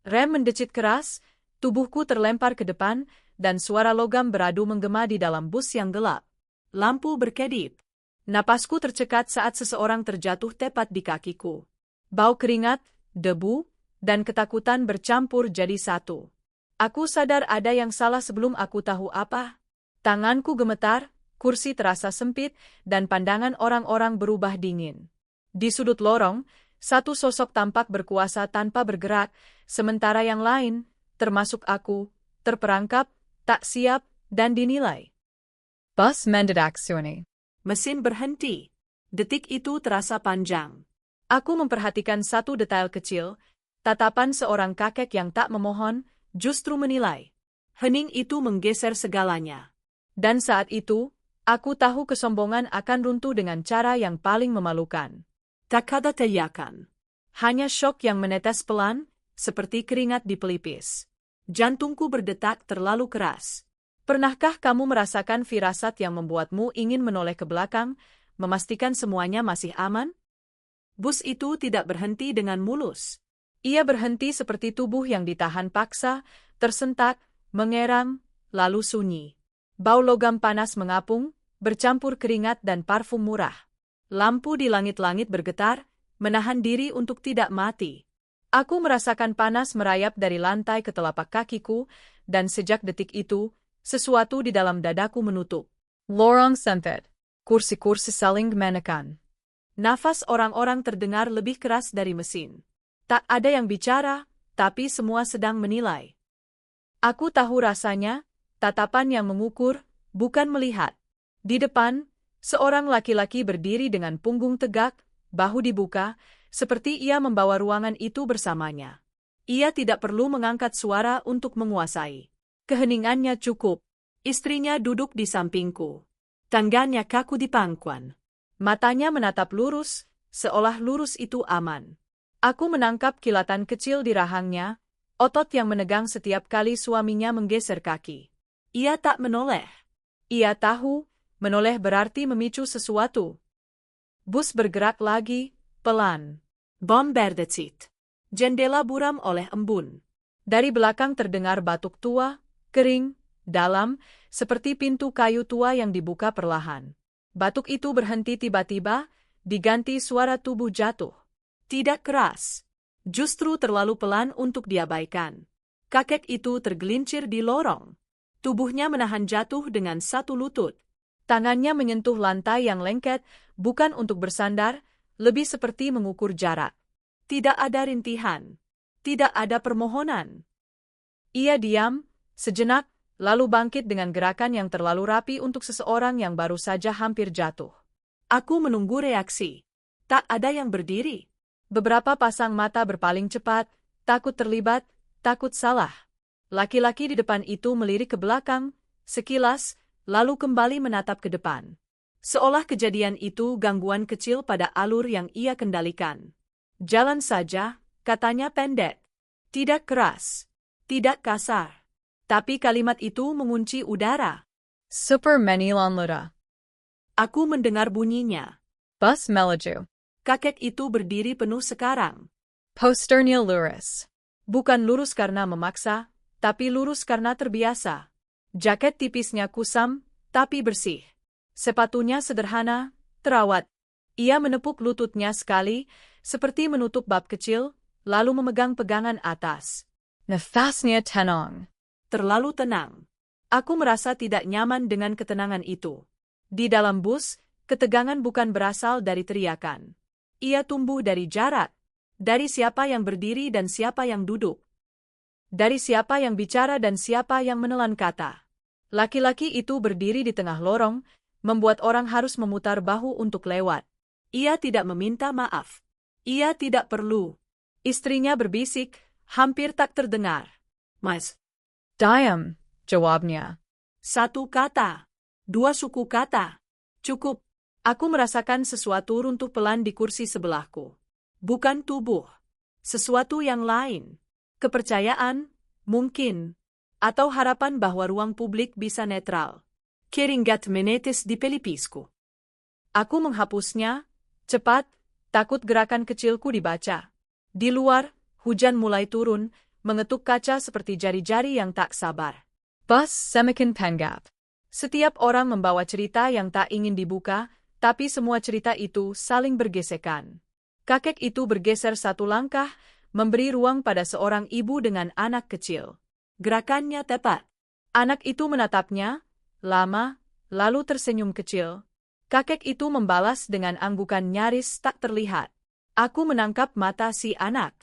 Rem mendecit keras, tubuhku terlempar ke depan, dan suara logam beradu menggema di dalam bus yang gelap. Lampu berkedip. Napasku tercekat saat seseorang terjatuh tepat di kakiku. Bau keringat, debu, dan ketakutan bercampur jadi satu. Aku sadar ada yang salah sebelum aku tahu apa. Tanganku gemetar, kursi terasa sempit, dan pandangan orang-orang berubah dingin. Di sudut lorong, satu sosok tampak berkuasa tanpa bergerak, sementara yang lain, termasuk aku, terperangkap, tak siap, dan dinilai. Bus mendadak. Mesin berhenti. Detik itu terasa panjang. Aku memperhatikan satu detail kecil, tatapan seorang kakek yang tak memohon, justru menilai. Hening itu menggeser segalanya. Dan saat itu, aku tahu kesombongan akan runtuh dengan cara yang paling memalukan. Tak ada teriakan. Hanya syok yang menetes pelan, seperti keringat di pelipis. Jantungku berdetak terlalu keras. Pernahkah kamu merasakan firasat yang membuatmu ingin menoleh ke belakang, memastikan semuanya masih aman? Bus itu tidak berhenti dengan mulus. Ia berhenti seperti tubuh yang ditahan paksa, tersentak, mengerang, lalu sunyi. Bau logam panas mengapung, bercampur keringat dan parfum murah. Lampu di langit-langit bergetar, menahan diri untuk tidak mati. Aku merasakan panas merayap dari lantai ke telapak kakiku, dan sejak detik itu, sesuatu di dalam dadaku menutup. Lorong sempit. Kursi-kursi saling menekan. Nafas orang-orang terdengar lebih keras dari mesin. Tak ada yang bicara, tapi semua sedang menilai. Aku tahu rasanya, tatapan yang mengukur, bukan melihat. Di depan, seorang laki-laki berdiri dengan punggung tegak, bahu dibuka, seperti ia membawa ruangan itu bersamanya. Ia tidak perlu mengangkat suara untuk menguasai. Keheningannya cukup. Istrinya duduk di sampingku. Tangannya kaku di pangkuan. Matanya menatap lurus, seolah lurus itu aman. Aku menangkap kilatan kecil di rahangnya, otot yang menegang setiap kali suaminya menggeser kaki. Ia tak menoleh. Ia tahu, menoleh berarti memicu sesuatu. Bus bergerak lagi, pelan. Bom berdecit. Jendela buram oleh embun. Dari belakang terdengar batuk tua, kering, dalam, seperti pintu kayu tua yang dibuka perlahan. Batuk itu berhenti tiba-tiba, diganti suara tubuh jatuh. Tidak keras. Justru terlalu pelan untuk diabaikan. Kakek itu tergelincir di lorong. Tubuhnya menahan jatuh dengan satu lutut. Tangannya menyentuh lantai yang lengket, bukan untuk bersandar, lebih seperti mengukur jarak. Tidak ada rintihan. Tidak ada permohonan. Ia diam, sejenak, lalu bangkit dengan gerakan yang terlalu rapi untuk seseorang yang baru saja hampir jatuh. Aku menunggu reaksi. Tak ada yang berdiri. Beberapa pasang mata berpaling cepat, takut terlibat, takut salah. Laki-laki di depan itu melirik ke belakang, sekilas, lalu kembali menatap ke depan. Seolah kejadian itu gangguan kecil pada alur yang ia kendalikan. Jalan saja, katanya pendek. Tidak keras. Tidak kasar. Tapi kalimat itu mengunci udara. Super menilon luda. Aku mendengar bunyinya. Bus melaju. Kakek itu berdiri penuh sekarang. Posternya lurus. Bukan lurus karena memaksa, tapi lurus karena terbiasa. Jaket tipisnya kusam, tapi bersih. Sepatunya sederhana, terawat. Ia menepuk lututnya sekali, seperti menutup bab kecil, lalu memegang pegangan atas. Nafasnya tenang. Terlalu tenang. Aku merasa tidak nyaman dengan ketenangan itu. Di dalam bus, ketegangan bukan berasal dari teriakan. Ia tumbuh dari jarak. Dari siapa yang berdiri dan siapa yang duduk. Dari siapa yang bicara dan siapa yang menelan kata. Laki-laki itu berdiri di tengah lorong, membuat orang harus memutar bahu untuk lewat. Ia tidak meminta maaf. Ia tidak perlu. Istrinya berbisik, hampir tak terdengar. Mas. Diam, jawabnya. Satu kata. Dua suku kata. Cukup. Aku merasakan sesuatu runtuh pelan di kursi sebelahku. Bukan tubuh. Sesuatu yang lain. Kepercayaan, mungkin. Atau harapan bahwa ruang publik bisa netral. Keringat menetes di pelipisku. Aku menghapusnya, cepat, takut gerakan kecilku dibaca. Di luar, hujan mulai turun, mengetuk kaca seperti jari-jari yang tak sabar. Bus semakin tanggap. Setiap orang membawa cerita yang tak ingin dibuka, tapi semua cerita itu saling bergesekan. Kakek itu bergeser satu langkah, memberi ruang pada seorang ibu dengan anak kecil. Gerakannya tepat. Anak itu menatapnya lama, lalu tersenyum kecil. Kakek itu membalas dengan anggukan nyaris tak terlihat. Aku menangkap mata si anak.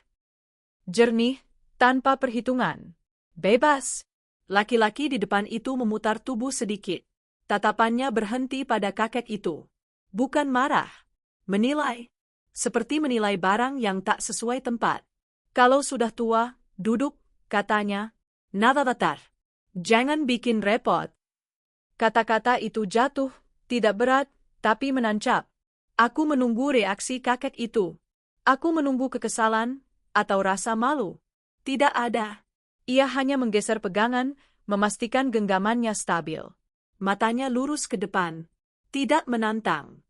Jernih, tanpa perhitungan. Bebas. Laki-laki di depan itu memutar tubuh sedikit. Tatapannya berhenti pada kakek itu. Bukan marah. Menilai. Seperti menilai barang yang tak sesuai tempat. Kalau sudah tua, duduk, katanya. Nada datar. Jangan bikin repot. Kata-kata itu jatuh, tidak berat, tapi menancap. Aku menunggu reaksi kakek itu. Aku menunggu kekesalan, atau rasa malu. Tidak ada. Ia hanya menggeser pegangan, memastikan genggamannya stabil. Matanya lurus ke depan. Tidak menantang.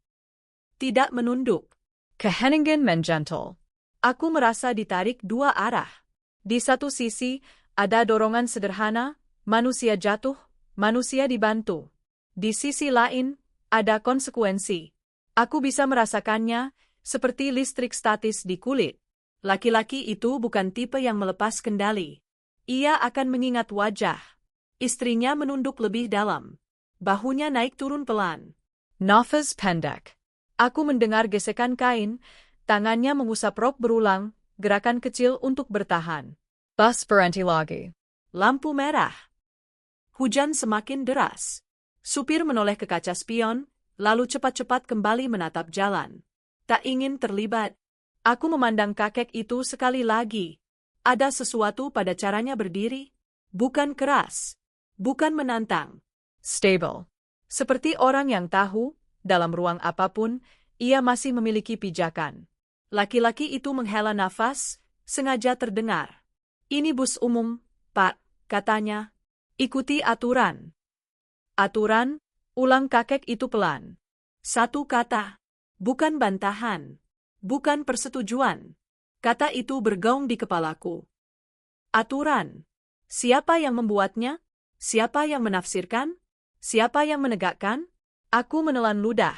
Tidak menunduk. Keheningan mengentle. Aku merasa ditarik dua arah. Di satu sisi, ada dorongan sederhana, manusia jatuh, manusia dibantu. Di sisi lain, ada konsekuensi. Aku bisa merasakannya, seperti listrik statis di kulit. Laki-laki itu bukan tipe yang melepas kendali. Ia akan mengingat wajah. Istrinya menunduk lebih dalam. Bahunya naik turun pelan. Nafas pendek. Aku mendengar gesekan kain, tangannya mengusap rok berulang, gerakan kecil untuk bertahan. Bus berhenti lagi. Lampu merah. Hujan semakin deras. Supir menoleh ke kaca spion, lalu cepat-cepat kembali menatap jalan. Tak ingin terlibat. Aku memandang kakek itu sekali lagi. Ada sesuatu pada caranya berdiri. Bukan keras. Bukan menantang. Stable. Seperti orang yang tahu, dalam ruang apapun, ia masih memiliki pijakan. Laki-laki itu menghela nafas, sengaja terdengar. Ini bus umum, Pak, katanya. Ikuti aturan. Aturan, ulang kakek itu pelan. Satu kata. Bukan bantahan. Bukan persetujuan. Kata itu bergaung di kepalaku. Aturan. Siapa yang membuatnya? Siapa yang menafsirkan? Siapa yang menegakkan? Aku menelan ludah.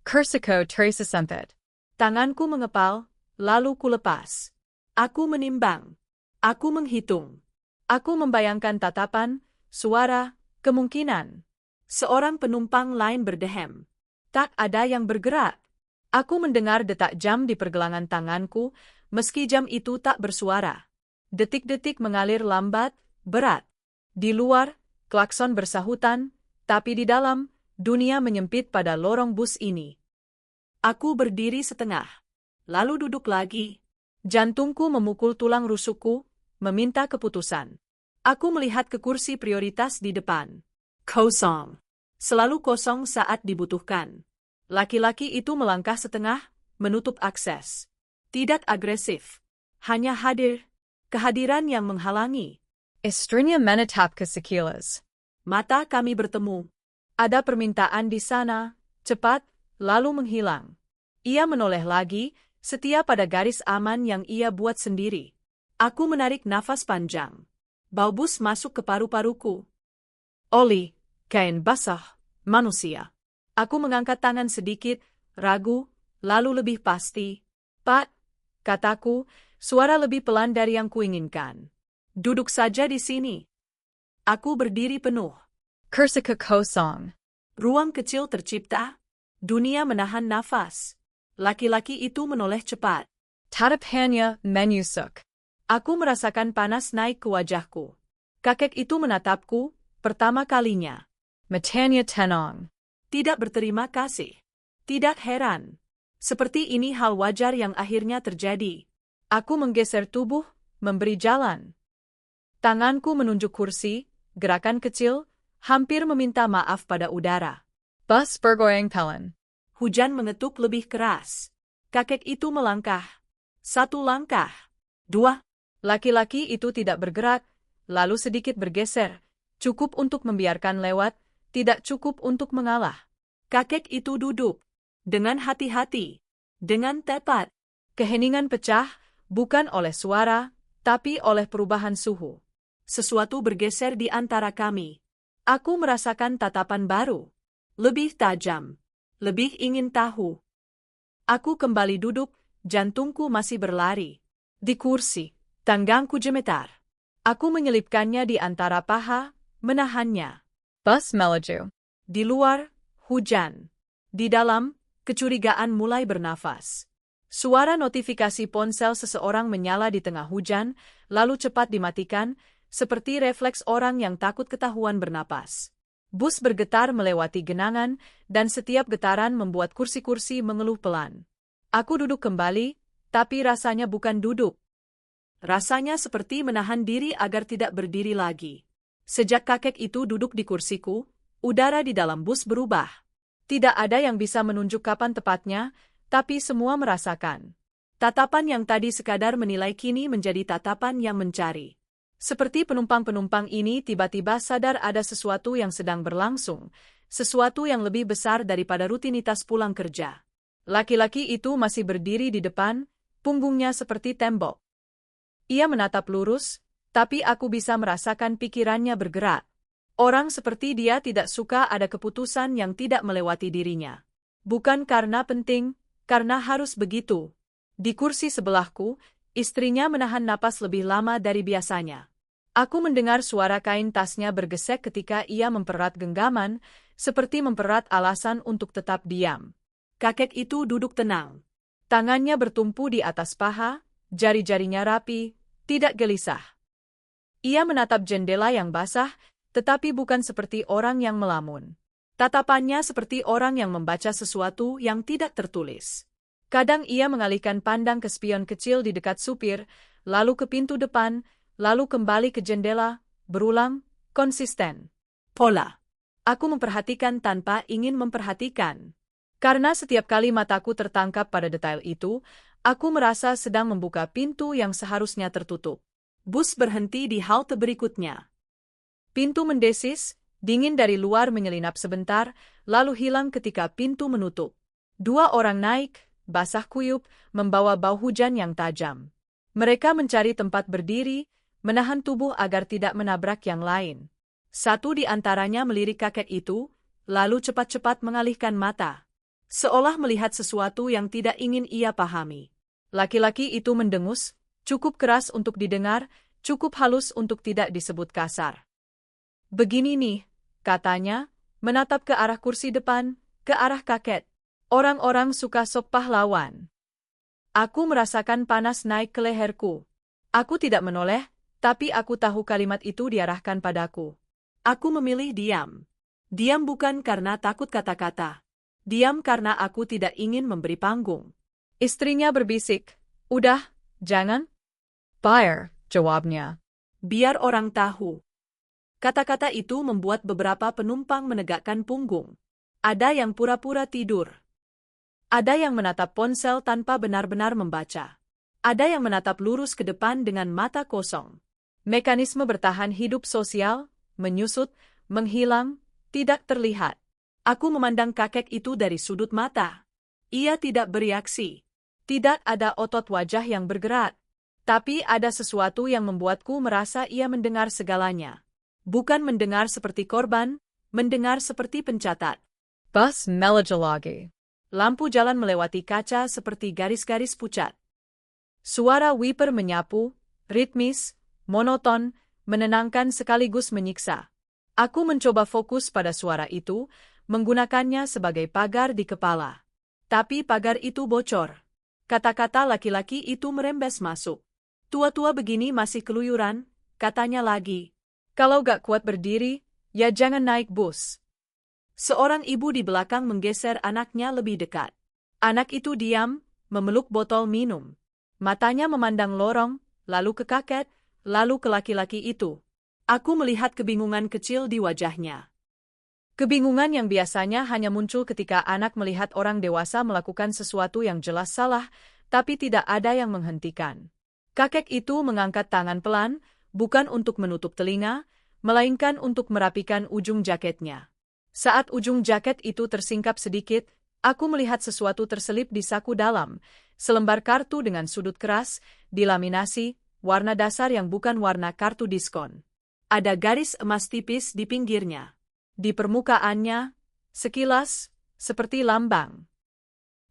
Kursiku terasa sempit. Tanganku mengepal, lalu kulepas. Aku menimbang. Aku menghitung. Aku membayangkan tatapan, suara, kemungkinan. Seorang penumpang lain berdehem. Tak ada yang bergerak. Aku mendengar detak jam di pergelangan tanganku, meski jam itu tak bersuara. Detik-detik mengalir lambat, berat. Di luar, klakson bersahutan, tapi di dalam, dunia menyempit pada lorong bus ini. Aku berdiri setengah, lalu duduk lagi. Jantungku memukul tulang rusukku, meminta keputusan. Aku melihat ke kursi prioritas di depan. Kosong. Selalu kosong saat dibutuhkan. Laki-laki itu melangkah setengah, menutup akses. Tidak agresif. Hanya hadir. Kehadiran yang menghalangi. Istrinya menatap ke sekilas. Mata kami bertemu. Ada permintaan di sana, cepat, lalu menghilang. Ia menoleh lagi, setia pada garis aman yang ia buat sendiri. Aku menarik nafas panjang. Bau bus masuk ke paru-paruku. Oli, kain basah, manusia. Aku mengangkat tangan sedikit, ragu, lalu lebih pasti. Pak, kataku, suara lebih pelan dari yang kuinginkan. Duduk saja di sini. Aku berdiri penuh. Kursiku kosong. Ruang kecil tercipta. Dunia menahan nafas. Laki-laki itu menoleh cepat. Tatapannya menyusuk. Aku merasakan panas naik ke wajahku. Kakek itu menatapku, pertama kalinya. Matanya tenang. Tidak berterima kasih. Tidak heran. Seperti ini hal wajar yang akhirnya terjadi. Aku menggeser tubuh, memberi jalan. Tanganku menunjuk kursi, gerakan kecil, hampir meminta maaf pada udara. Bus bergoyang pelan. Hujan mengetuk lebih keras. Kakek itu melangkah. Satu langkah. Dua. Laki-laki itu tidak bergerak, lalu sedikit bergeser. Cukup untuk membiarkan lewat, tidak cukup untuk mengalah. Kakek itu duduk. Dengan hati-hati. Dengan tepat. Keheningan pecah, bukan oleh suara, tapi oleh perubahan suhu. Sesuatu bergeser di antara kami. Aku merasakan tatapan baru. Lebih tajam. Lebih ingin tahu. Aku kembali duduk, jantungku masih berlari. Di kursi, tanganku gemetar. Aku menyelipkannya di antara paha, menahannya. Bus melaju. Di luar, hujan. Di dalam, kecurigaan mulai bernafas. Suara notifikasi ponsel seseorang menyala di tengah hujan, lalu cepat dimatikan, seperti refleks orang yang takut ketahuan bernapas. Bus bergetar melewati genangan, dan setiap getaran membuat kursi-kursi mengeluh pelan. Aku duduk kembali, tapi rasanya bukan duduk. Rasanya seperti menahan diri agar tidak berdiri lagi. Sejak kakek itu duduk di kursiku, udara di dalam bus berubah. Tidak ada yang bisa menunjuk kapan tepatnya, tapi semua merasakan. Tatapan yang tadi sekadar menilai kini menjadi tatapan yang mencari. Seperti penumpang-penumpang ini tiba-tiba sadar ada sesuatu yang sedang berlangsung, sesuatu yang lebih besar daripada rutinitas pulang kerja. Laki-laki itu masih berdiri di depan, punggungnya seperti tembok. Ia menatap lurus, tapi aku bisa merasakan pikirannya bergerak. Orang seperti dia tidak suka ada keputusan yang tidak melewati dirinya. Bukan karena penting, karena harus begitu. Di kursi sebelahku, istrinya menahan napas lebih lama dari biasanya. Aku mendengar suara kain tasnya bergesek ketika ia mempererat genggaman, seperti mempererat alasan untuk tetap diam. Kakek itu duduk tenang. Tangannya bertumpu di atas paha, jari-jarinya rapi, tidak gelisah. Ia menatap jendela yang basah, tetapi bukan seperti orang yang melamun. Tatapannya seperti orang yang membaca sesuatu yang tidak tertulis. Kadang ia mengalihkan pandang ke spion kecil di dekat supir, lalu ke pintu depan, lalu kembali ke jendela, berulang, konsisten. Pola. Aku memperhatikan tanpa ingin memperhatikan. Karena setiap kali mataku tertangkap pada detail itu, aku merasa sedang membuka pintu yang seharusnya tertutup. Bus berhenti di halte berikutnya. Pintu mendesis, dingin dari luar menyelinap sebentar, lalu hilang ketika pintu menutup. Dua orang naik, basah kuyup, membawa bau hujan yang tajam. Mereka mencari tempat berdiri, menahan tubuh agar tidak menabrak yang lain. Satu di antaranya melirik kakek itu, lalu cepat-cepat mengalihkan mata. Seolah melihat sesuatu yang tidak ingin ia pahami. Laki-laki itu mendengus, cukup keras untuk didengar, cukup halus untuk tidak disebut kasar. Begini nih, katanya, menatap ke arah kursi depan, ke arah kakek. Orang-orang suka sok pahlawan. Aku merasakan panas naik ke leherku. Aku tidak menoleh, tapi aku tahu kalimat itu diarahkan padaku. Aku memilih diam. Diam bukan karena takut kata-kata. Diam karena aku tidak ingin memberi panggung. Istrinya berbisik, "Udah, jangan." "Biar," jawabnya. "Biar orang tahu." Kata-kata itu membuat beberapa penumpang menegakkan punggung. Ada yang pura-pura tidur. Ada yang menatap ponsel tanpa benar-benar membaca. Ada yang menatap lurus ke depan dengan mata kosong. Mekanisme bertahan hidup sosial, menyusut, menghilang, tidak terlihat. Aku memandang kakek itu dari sudut mata. Ia tidak bereaksi. Tidak ada otot wajah yang bergerak. Tapi ada sesuatu yang membuatku merasa ia mendengar segalanya. Bukan mendengar seperti korban, mendengar seperti pencatat. Bus melaju lagi. Lampu jalan melewati kaca seperti garis-garis pucat. Suara wiper menyapu, ritmis, monoton, menenangkan sekaligus menyiksa. Aku mencoba fokus pada suara itu, menggunakannya sebagai pagar di kepala. Tapi pagar itu bocor. Kata-kata laki-laki itu merembes masuk. "Tua-tua begini masih keluyuran," katanya lagi. "Kalau gak kuat berdiri, ya jangan naik bus." Seorang ibu di belakang menggeser anaknya lebih dekat. Anak itu diam, memeluk botol minum. Matanya memandang lorong, lalu ke kakek, lalu ke laki-laki itu. Aku melihat kebingungan kecil di wajahnya. Kebingungan yang biasanya hanya muncul ketika anak melihat orang dewasa melakukan sesuatu yang jelas salah, tapi tidak ada yang menghentikan. Kakek itu mengangkat tangan pelan, bukan untuk menutup telinga, melainkan untuk merapikan ujung jaketnya. Saat ujung jaket itu tersingkap sedikit, aku melihat sesuatu terselip di saku dalam, selembar kartu dengan sudut keras, dilaminasi, warna dasar yang bukan warna kartu diskon. Ada garis emas tipis di pinggirnya. Di permukaannya, sekilas, seperti lambang.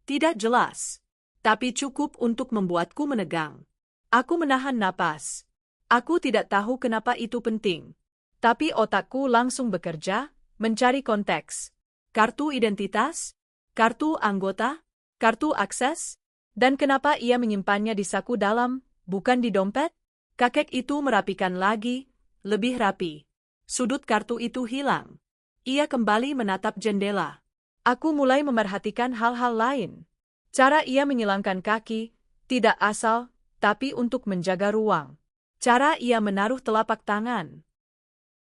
Tidak jelas, tapi cukup untuk membuatku menegang. Aku menahan napas. Aku tidak tahu kenapa itu penting. Tapi otakku langsung bekerja, mencari konteks. Kartu identitas? Kartu anggota? Kartu akses? Dan kenapa ia menyimpannya di saku dalam, bukan di dompet? Kakek itu merapikan lagi, lebih rapi. Sudut kartu itu hilang. Ia kembali menatap jendela. Aku mulai memerhatikan hal-hal lain. Cara ia menyilangkan kaki, tidak asal, tapi untuk menjaga ruang. Cara ia menaruh telapak tangan.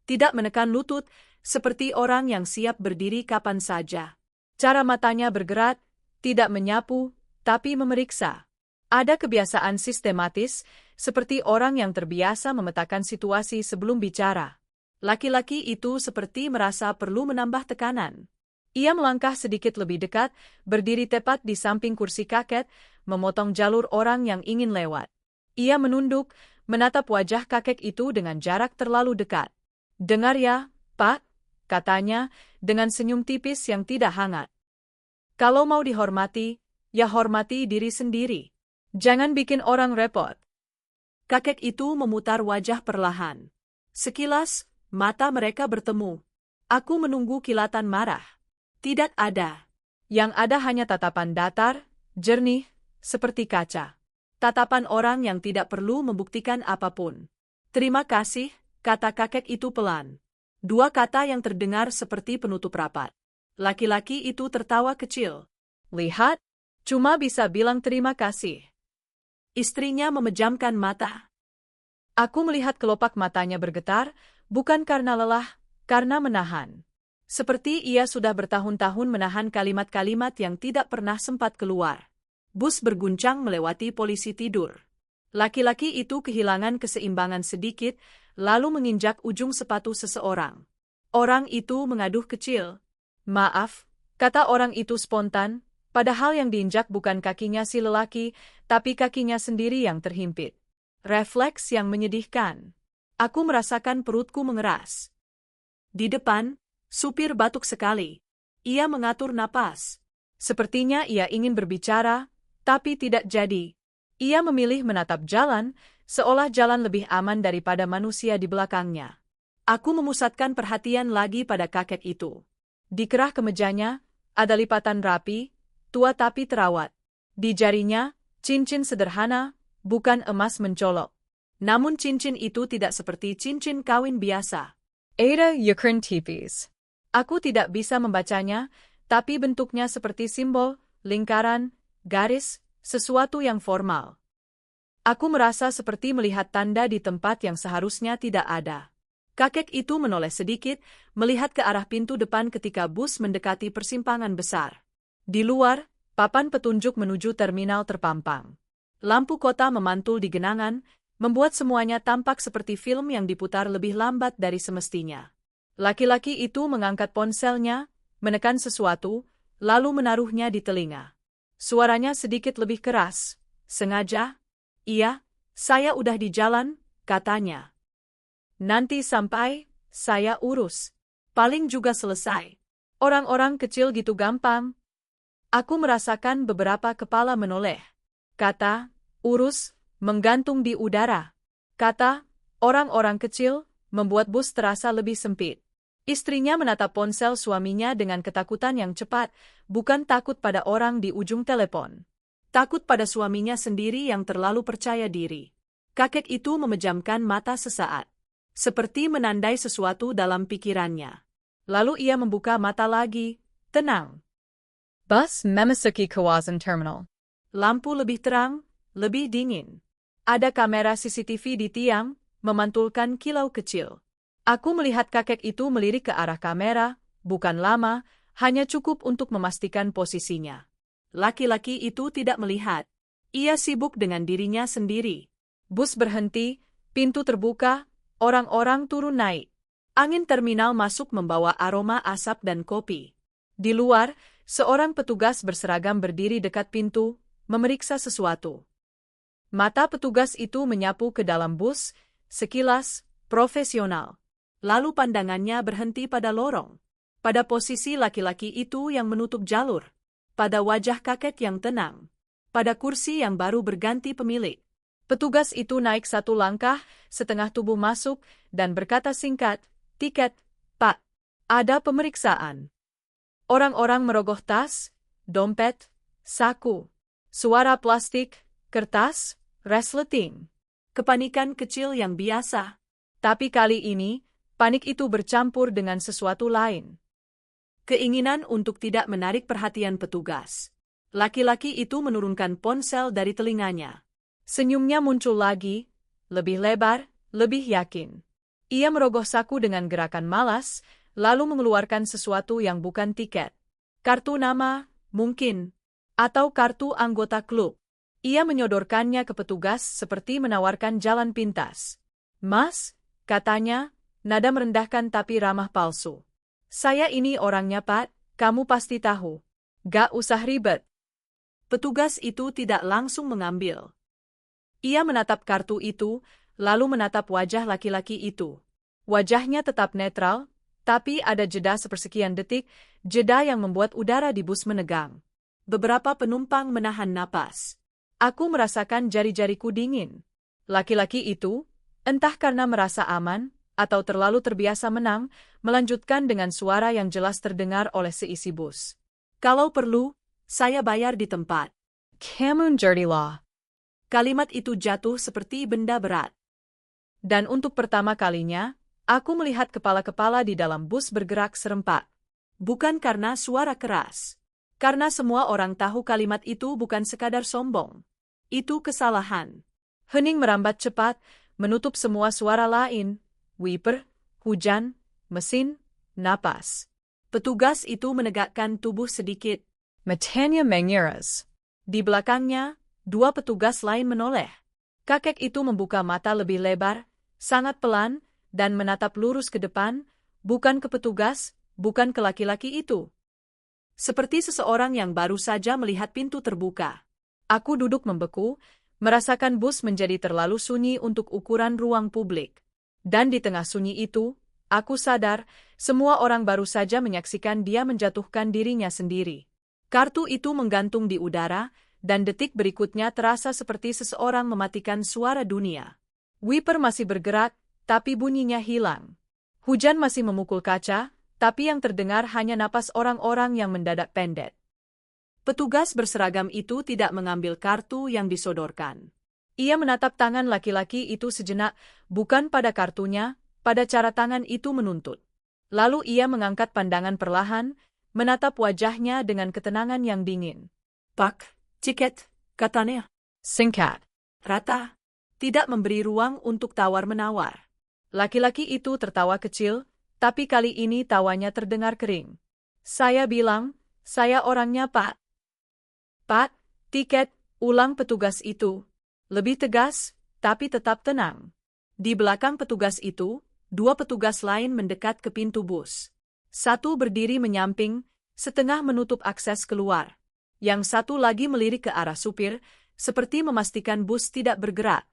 Tidak menekan lutut, seperti orang yang siap berdiri kapan saja. Cara matanya bergerak, tidak menyapu, tapi memeriksa. Ada kebiasaan sistematis, seperti orang yang terbiasa memetakan situasi sebelum bicara. Laki-laki itu seperti merasa perlu menambah tekanan. Ia melangkah sedikit lebih dekat, berdiri tepat di samping kursi kakek, memotong jalur orang yang ingin lewat. Ia menunduk, menatap wajah kakek itu dengan jarak terlalu dekat. "Dengar ya, Pak," katanya, dengan senyum tipis yang tidak hangat. "Kalau mau dihormati, ya hormati diri sendiri. Jangan bikin orang repot." Kakek itu memutar wajah perlahan. Sekilas, mata mereka bertemu. Aku menunggu kilatan marah. Tidak ada. Yang ada hanya tatapan datar, jernih, seperti kaca. Tatapan orang yang tidak perlu membuktikan apapun. "Terima kasih," kata kakek itu pelan. Dua kata yang terdengar seperti penutup rapat. Laki-laki itu tertawa kecil. "Lihat, cuma bisa bilang terima kasih." Istrinya memejamkan mata. Aku melihat kelopak matanya bergetar, bukan karena lelah, karena menahan. Seperti ia sudah bertahun-tahun menahan kalimat-kalimat yang tidak pernah sempat keluar. Bus berguncang melewati polisi tidur. Laki-laki itu kehilangan keseimbangan sedikit, lalu menginjak ujung sepatu seseorang. Orang itu mengaduh kecil. "Maaf," kata orang itu spontan, padahal yang diinjak bukan kakinya si lelaki, tapi kakinya sendiri yang terhimpit. Refleks yang menyedihkan. Aku merasakan perutku mengeras. Di depan, supir batuk sekali. Ia mengatur napas. Sepertinya ia ingin berbicara, tapi tidak jadi. Ia memilih menatap jalan, seolah jalan lebih aman daripada manusia di belakangnya. Aku memusatkan perhatian lagi pada kakek itu. Di kerah kemejanya, ada lipatan rapi, tua tapi terawat. Di jarinya, cincin sederhana, bukan emas mencolok. Namun cincin itu tidak seperti cincin kawin biasa. Ada Ukraine tipis. Aku tidak bisa membacanya, tapi bentuknya seperti simbol, lingkaran, garis, sesuatu yang formal. Aku merasa seperti melihat tanda di tempat yang seharusnya tidak ada. Kakek itu menoleh sedikit, melihat ke arah pintu depan ketika bus mendekati persimpangan besar. Di luar, papan petunjuk menuju terminal terpampang. Lampu kota memantul di genangan, membuat semuanya tampak seperti film yang diputar lebih lambat dari semestinya. Laki-laki itu mengangkat ponselnya, menekan sesuatu, lalu menaruhnya di telinga. Suaranya sedikit lebih keras. "Sengaja?" "Iya, saya udah di jalan," katanya. "Nanti sampai, saya urus. Paling juga selesai. Orang-orang kecil gitu gampang." Aku merasakan beberapa kepala menoleh. Kata, "urus," menggantung di udara. Kata, "orang-orang kecil," membuat bus terasa lebih sempit. Istrinya menatap ponsel suaminya dengan ketakutan yang cepat, bukan takut pada orang di ujung telepon. Takut pada suaminya sendiri yang terlalu percaya diri. Kakek itu memejamkan mata sesaat, seperti menandai sesuatu dalam pikirannya. Lalu ia membuka mata lagi, tenang. Bus memasuki kawasan terminal. Lampu lebih terang, lebih dingin. Ada kamera CCTV di tiang, memantulkan kilau kecil. Aku melihat kakek itu melirik ke arah kamera, bukan lama, hanya cukup untuk memastikan posisinya. Laki-laki itu tidak melihat. Ia sibuk dengan dirinya sendiri. Bus berhenti, pintu terbuka, orang-orang turun naik. Angin terminal masuk membawa aroma asap dan kopi. Di luar, seorang petugas berseragam berdiri dekat pintu, memeriksa sesuatu. Mata petugas itu menyapu ke dalam bus, sekilas, profesional. Lalu pandangannya berhenti pada lorong. Pada posisi laki-laki itu yang menutup jalur. Pada wajah kakek yang tenang. Pada kursi yang baru berganti pemilik. Petugas itu naik satu langkah, setengah tubuh masuk, dan berkata singkat, "Tiket, Pak. Ada pemeriksaan." Orang-orang merogoh tas, dompet, saku, suara plastik, kertas, resleting. Kepanikan kecil yang biasa. Tapi kali ini, panik itu bercampur dengan sesuatu lain. Keinginan untuk tidak menarik perhatian petugas. Laki-laki itu menurunkan ponsel dari telinganya. Senyumnya muncul lagi, lebih lebar, lebih yakin. Ia merogoh saku dengan gerakan malas, lalu mengeluarkan sesuatu yang bukan tiket. Kartu nama, mungkin. Atau kartu anggota klub. Ia menyodorkannya ke petugas seperti menawarkan jalan pintas. "Mas," katanya, nada merendahkan tapi ramah palsu. "Saya ini orangnya, Pak, kamu pasti tahu. Gak usah ribet." Petugas itu tidak langsung mengambil. Ia menatap kartu itu, lalu menatap wajah laki-laki itu. Wajahnya tetap netral, tapi ada jeda sepersekian detik, jeda yang membuat udara di bus menegang. Beberapa penumpang menahan napas. Aku merasakan jari-jariku dingin. Laki-laki itu, entah karena merasa aman, atau terlalu terbiasa menang, melanjutkan dengan suara yang jelas terdengar oleh seisi bus. "Kalau perlu, saya bayar di tempat." "Kamu dirty law." Kalimat itu jatuh seperti benda berat. Dan untuk pertama kalinya, aku melihat kepala-kepala di dalam bus bergerak serempak. Bukan karena suara keras. Karena semua orang tahu kalimat itu bukan sekadar sombong. Itu kesalahan. Hening merambat cepat, menutup semua suara lain. Wiper, hujan, mesin, napas. Petugas itu menegakkan tubuh sedikit. "Matanya mengeras." Di belakangnya, dua petugas lain menoleh. Kakek itu membuka mata lebih lebar, sangat pelan, dan menatap lurus ke depan, bukan ke petugas, bukan ke laki-laki itu. Seperti seseorang yang baru saja melihat pintu terbuka. Aku duduk membeku, merasakan bus menjadi terlalu sunyi untuk ukuran ruang publik. Dan di tengah sunyi itu, aku sadar, semua orang baru saja menyaksikan dia menjatuhkan dirinya sendiri. Kartu itu menggantung di udara, dan detik berikutnya terasa seperti seseorang mematikan suara dunia. Wiper masih bergerak, tapi bunyinya hilang. Hujan masih memukul kaca, tapi yang terdengar hanya napas orang-orang yang mendadak pendek. Petugas berseragam itu tidak mengambil kartu yang disodorkan. Ia menatap tangan laki-laki itu sejenak, bukan pada kartunya, pada cara tangan itu menuntut. Lalu ia mengangkat pandangan perlahan, menatap wajahnya dengan ketenangan yang dingin. "Pak, tiket," katanya. Singkat, rata, tidak memberi ruang untuk tawar-menawar. Laki-laki itu tertawa kecil, tapi kali ini tawanya terdengar kering. "Saya bilang, saya orangnya, Pak." "Pak, tiket," ulang petugas itu. Lebih tegas, tapi tetap tenang. Di belakang petugas itu, dua petugas lain mendekat ke pintu bus. Satu berdiri menyamping, setengah menutup akses keluar. Yang satu lagi melirik ke arah supir, seperti memastikan bus tidak bergerak.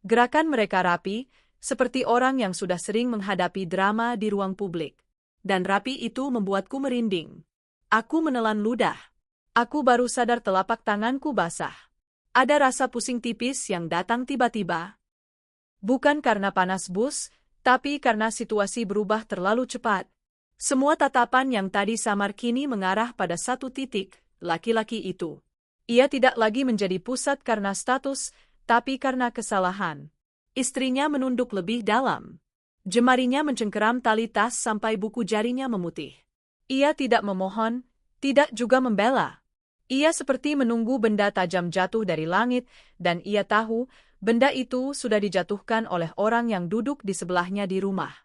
Gerakan mereka rapi, seperti orang yang sudah sering menghadapi drama di ruang publik. Dan rapi itu membuatku merinding. Aku menelan ludah. Aku baru sadar telapak tanganku basah. Ada rasa pusing tipis yang datang tiba-tiba. Bukan karena panas bus, tapi karena situasi berubah terlalu cepat. Semua tatapan yang tadi samar kini mengarah pada satu titik, laki-laki itu. Ia tidak lagi menjadi pusat karena status, tapi karena kesalahan. Istrinya menunduk lebih dalam. Jemarinya mencengkeram tali tas sampai buku jarinya memutih. Ia tidak memohon, tidak juga membela. Ia seperti menunggu benda tajam jatuh dari langit, dan ia tahu benda itu sudah dijatuhkan oleh orang yang duduk di sebelahnya di rumah.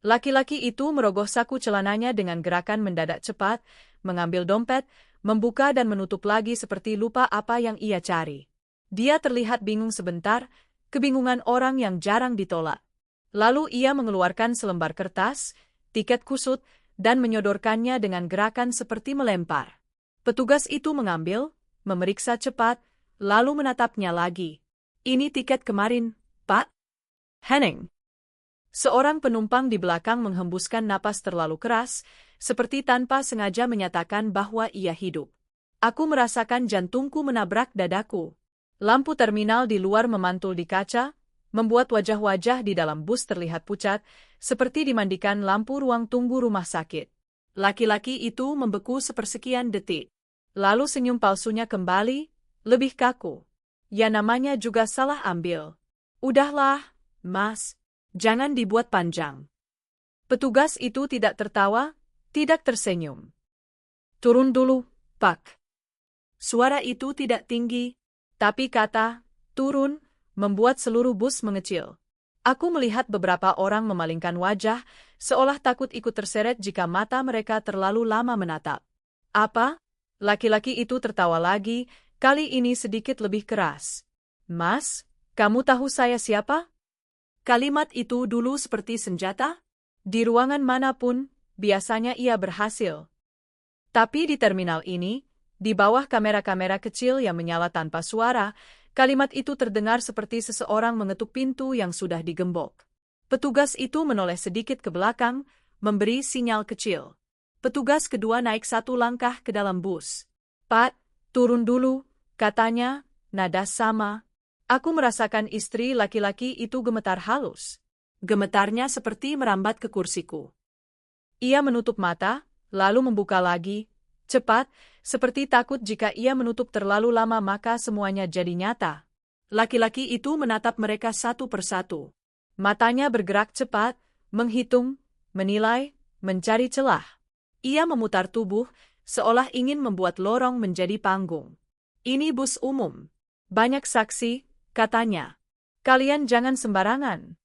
Laki-laki itu merogoh saku celananya dengan gerakan mendadak cepat, mengambil dompet, membuka dan menutup lagi seperti lupa apa yang ia cari. Dia terlihat bingung sebentar, kebingungan orang yang jarang ditolak. Lalu ia mengeluarkan selembar kertas, tiket kusut, dan menyodorkannya dengan gerakan seperti melempar. Petugas itu mengambil, memeriksa cepat, lalu menatapnya lagi. Ini tiket kemarin, Pak. Henning. Seorang penumpang di belakang menghembuskan napas terlalu keras, seperti tanpa sengaja menyatakan bahwa ia hidup. Aku merasakan jantungku menabrak dadaku. Lampu terminal di luar memantul di kaca, membuat wajah-wajah di dalam bus terlihat pucat, seperti dimandikan lampu ruang tunggu rumah sakit. Laki-laki itu membeku sepersekian detik. Lalu senyum palsunya kembali, lebih kaku. Ya namanya juga salah ambil. Udahlah, Mas. Jangan dibuat panjang. Petugas itu tidak tertawa, tidak tersenyum. Turun dulu, Pak. Suara itu tidak tinggi, tapi kata, turun, membuat seluruh bus mengecil. Aku melihat beberapa orang memalingkan wajah, seolah takut ikut terseret jika mata mereka terlalu lama menatap. Apa? Laki-laki itu tertawa lagi, kali ini sedikit lebih keras. Mas, kamu tahu saya siapa? Kalimat itu dulu seperti senjata. Di ruangan manapun, biasanya ia berhasil. Tapi di terminal ini, di bawah kamera-kamera kecil yang menyala tanpa suara, kalimat itu terdengar seperti seseorang mengetuk pintu yang sudah digembok. Petugas itu menoleh sedikit ke belakang, memberi sinyal kecil. Petugas kedua naik satu langkah ke dalam bus. Pak, turun dulu, katanya, nada sama. Aku merasakan istri laki-laki itu gemetar halus. Gemetarnya seperti merambat ke kursiku. Ia menutup mata, lalu membuka lagi, cepat, seperti takut jika ia menutup terlalu lama maka semuanya jadi nyata. Laki-laki itu menatap mereka satu persatu. Matanya bergerak cepat, menghitung, menilai, mencari celah. Ia memutar tubuh, seolah ingin membuat lorong menjadi panggung. Ini bus umum. Banyak saksi, katanya. Kalian jangan sembarangan.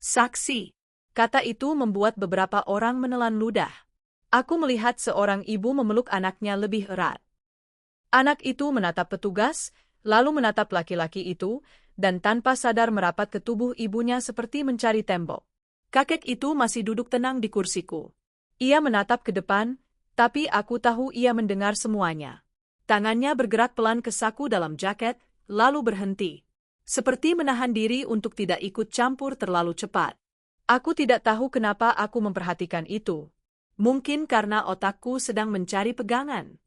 Saksi. Kata itu membuat beberapa orang menelan ludah. Aku melihat seorang ibu memeluk anaknya lebih erat. Anak itu menatap petugas, lalu menatap laki-laki itu, dan tanpa sadar merapat ke tubuh ibunya seperti mencari tembok. Kakek itu masih duduk tenang di kursiku. Ia menatap ke depan, tapi aku tahu ia mendengar semuanya. Tangannya bergerak pelan ke saku dalam jaket, lalu berhenti. Seperti menahan diri untuk tidak ikut campur terlalu cepat. Aku tidak tahu kenapa aku memperhatikan itu. Mungkin karena otakku sedang mencari pegangan.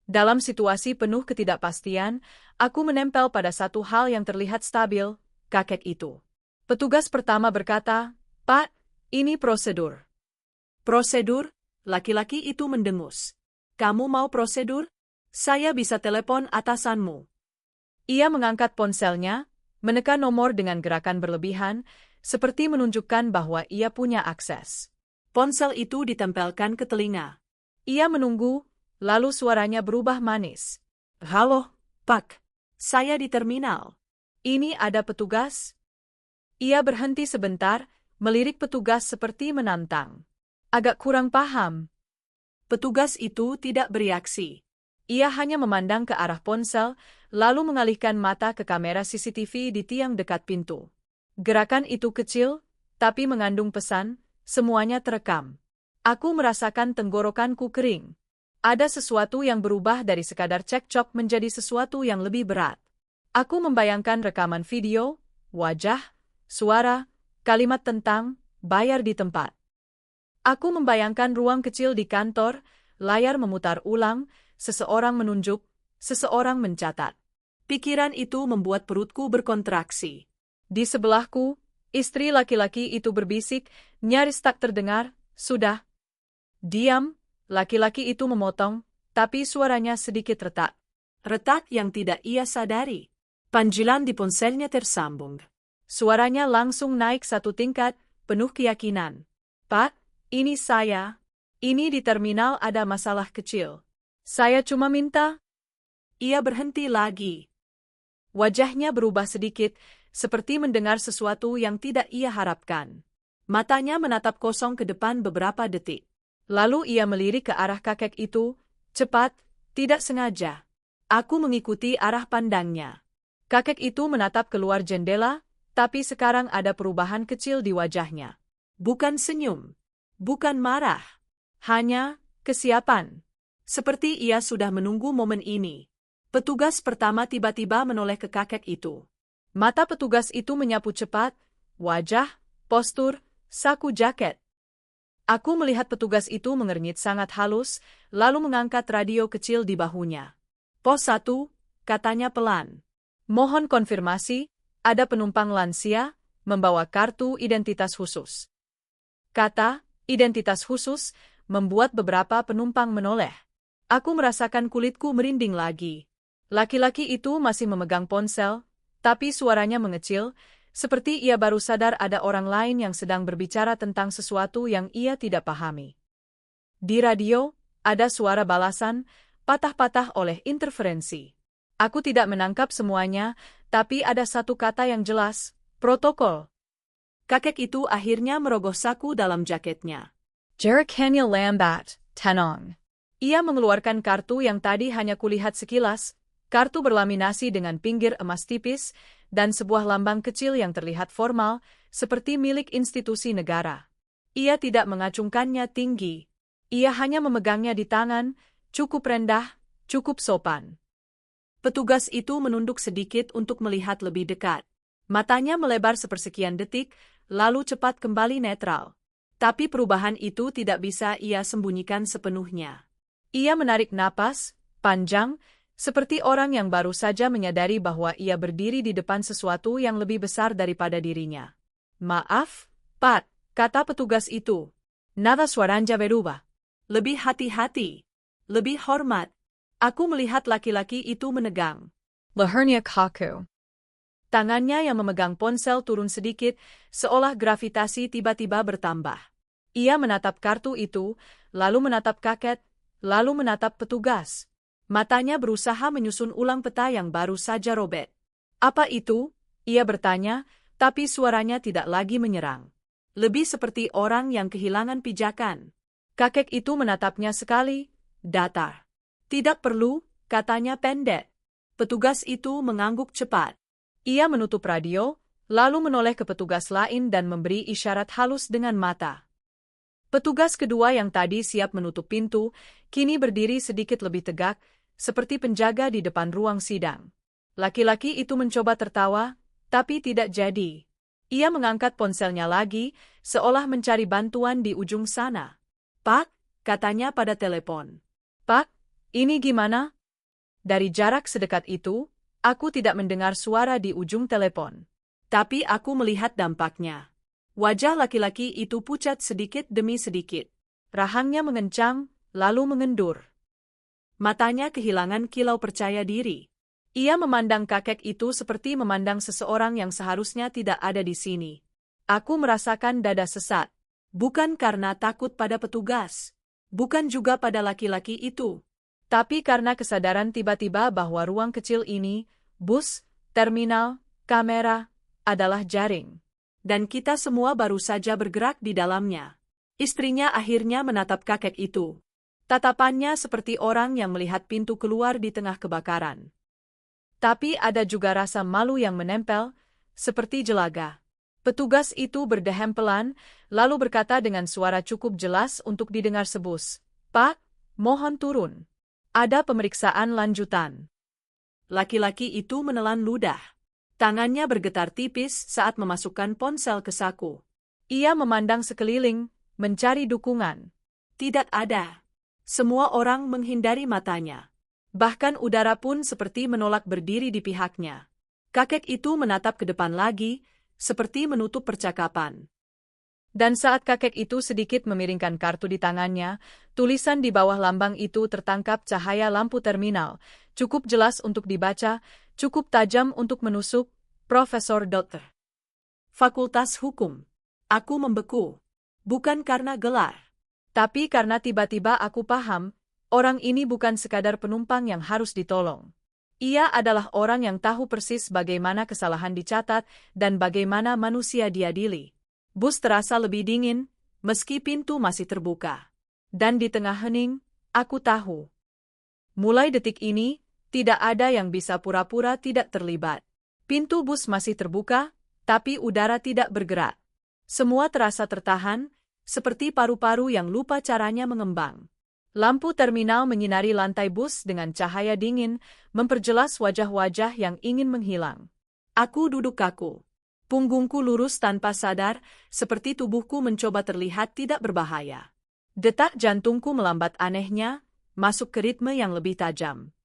Dalam situasi penuh ketidakpastian, aku menempel pada satu hal yang terlihat stabil, kakek itu. Petugas pertama berkata, Pak, ini prosedur. Prosedur? Laki-laki itu mendengus. Kamu mau prosedur? Saya bisa telepon atasanmu. Ia mengangkat ponselnya, menekan nomor dengan gerakan berlebihan, seperti menunjukkan bahwa ia punya akses. Ponsel itu ditempelkan ke telinga. Ia menunggu, lalu suaranya berubah manis. Halo, Pak. Saya di terminal. Ini ada petugas? Ia berhenti sebentar, melirik petugas seperti menantang. Agak kurang paham. Petugas itu tidak bereaksi. Ia hanya memandang ke arah ponsel, lalu mengalihkan mata ke kamera CCTV di tiang dekat pintu. Gerakan itu kecil, tapi mengandung pesan, semuanya terekam. Aku merasakan tenggorokanku kering. Ada sesuatu yang berubah dari sekadar cekcok menjadi sesuatu yang lebih berat. Aku membayangkan rekaman video, wajah, suara, kalimat tentang, bayar di tempat. Aku membayangkan ruang kecil di kantor, layar memutar ulang, seseorang menunjuk, seseorang mencatat. Pikiran itu membuat perutku berkontraksi. Di sebelahku, istri laki-laki itu berbisik, nyaris tak terdengar, sudah. Diam, laki-laki itu memotong, tapi suaranya sedikit retak. Retak yang tidak ia sadari. Panggilan di ponselnya tersambung. Suaranya langsung naik satu tingkat, penuh keyakinan. Pak, ini saya. Ini di terminal ada masalah kecil. Saya cuma minta. Ia berhenti lagi. Wajahnya berubah sedikit, seperti mendengar sesuatu yang tidak ia harapkan. Matanya menatap kosong ke depan beberapa detik. Lalu ia melirik ke arah kakek itu, cepat, tidak sengaja. Aku mengikuti arah pandangnya. Kakek itu menatap keluar jendela, tapi sekarang ada perubahan kecil di wajahnya. Bukan senyum, bukan marah, hanya kesiapan. Seperti ia sudah menunggu momen ini. Petugas pertama tiba-tiba menoleh ke kakek itu. Mata petugas itu menyapu cepat, wajah, postur, saku jaket. Aku melihat petugas itu mengernyit sangat halus, lalu mengangkat radio kecil di bahunya. Pos 1, katanya pelan. Mohon konfirmasi, ada penumpang lansia, membawa kartu identitas khusus. Kata, identitas khusus, membuat beberapa penumpang menoleh. Aku merasakan kulitku merinding lagi. Laki-laki itu masih memegang ponsel, tapi suaranya mengecil, seperti ia baru sadar ada orang lain yang sedang berbicara tentang sesuatu yang ia tidak pahami. Di radio, ada suara balasan, patah-patah oleh interferensi. Aku tidak menangkap semuanya, tapi ada satu kata yang jelas, protokol. Kakek itu akhirnya merogoh saku dalam jaketnya. Jereknya lambat, tenang. Ia mengeluarkan kartu yang tadi hanya kulihat sekilas, kartu berlaminasi dengan pinggir emas tipis, dan sebuah lambang kecil yang terlihat formal, seperti milik institusi negara. Ia tidak mengacungkannya tinggi. Ia hanya memegangnya di tangan, cukup rendah, cukup sopan. Petugas itu menunduk sedikit untuk melihat lebih dekat. Matanya melebar sepersekian detik, lalu cepat kembali netral. Tapi perubahan itu tidak bisa ia sembunyikan sepenuhnya. Ia menarik napas, panjang, seperti orang yang baru saja menyadari bahwa ia berdiri di depan sesuatu yang lebih besar daripada dirinya. Maaf, Pat, kata petugas itu. Nada suaranya berubah. Lebih hati-hati. Lebih hormat. Aku melihat laki-laki itu menegang lehernya kaku. Tangannya yang memegang ponsel turun sedikit, seolah gravitasi tiba-tiba bertambah. Ia menatap kartu itu, lalu menatap kakek, lalu menatap petugas. Matanya berusaha menyusun ulang peta yang baru saja robek. Apa itu? Ia bertanya, tapi suaranya tidak lagi menyerang. Lebih seperti orang yang kehilangan pijakan. Kakek itu menatapnya sekali, datar. Tidak perlu, katanya pendek. Petugas itu mengangguk cepat. Ia menutup radio, lalu menoleh ke petugas lain dan memberi isyarat halus dengan mata. Petugas kedua yang tadi siap menutup pintu, kini berdiri sedikit lebih tegak, seperti penjaga di depan ruang sidang. Laki-laki itu mencoba tertawa, tapi tidak jadi. Ia mengangkat ponselnya lagi, seolah mencari bantuan di ujung sana. Pak, katanya pada telepon. Pak, ini gimana? Dari jarak sedekat itu, aku tidak mendengar suara di ujung telepon. Tapi aku melihat dampaknya. Wajah laki-laki itu pucat sedikit demi sedikit. Rahangnya mengencang, lalu mengendur. Matanya kehilangan kilau percaya diri. Ia memandang kakek itu seperti memandang seseorang yang seharusnya tidak ada di sini. Aku merasakan dada sesat. Bukan karena takut pada petugas. Bukan juga pada laki-laki itu. Tapi karena kesadaran tiba-tiba bahwa ruang kecil ini, bus, terminal, kamera, adalah jaring. Dan kita semua baru saja bergerak di dalamnya. Istrinya akhirnya menatap kakek itu. Tatapannya seperti orang yang melihat pintu keluar di tengah kebakaran. Tapi ada juga rasa malu yang menempel, seperti jelaga. Petugas itu berdehem pelan, lalu berkata dengan suara cukup jelas untuk didengar sebus. Pak, mohon turun. Ada pemeriksaan lanjutan. Laki-laki itu menelan ludah. Tangannya bergetar tipis saat memasukkan ponsel ke saku. Ia memandang sekeliling, mencari dukungan. Tidak ada. Semua orang menghindari matanya. Bahkan udara pun seperti menolak berdiri di pihaknya. Kakek itu menatap ke depan lagi, seperti menutup percakapan. Dan saat kakek itu sedikit memiringkan kartu di tangannya, tulisan di bawah lambang itu tertangkap cahaya lampu terminal, cukup jelas untuk dibaca, cukup tajam untuk menusuk, Profesor Dokter. Fakultas Hukum. Aku membeku. Bukan karena gelar. Tapi karena tiba-tiba aku paham, orang ini bukan sekadar penumpang yang harus ditolong. Ia adalah orang yang tahu persis bagaimana kesalahan dicatat dan bagaimana manusia diadili. Bus terasa lebih dingin, meski pintu masih terbuka. Dan di tengah hening, aku tahu. Mulai detik ini, tidak ada yang bisa pura-pura tidak terlibat. Pintu bus masih terbuka, tapi udara tidak bergerak. Semua terasa tertahan, seperti paru-paru yang lupa caranya mengembang. Lampu terminal menyinari lantai bus dengan cahaya dingin, memperjelas wajah-wajah yang ingin menghilang. Aku duduk kaku. Punggungku lurus tanpa sadar, seperti tubuhku mencoba terlihat tidak berbahaya. Detak jantungku melambat anehnya, masuk ke ritme yang lebih tajam.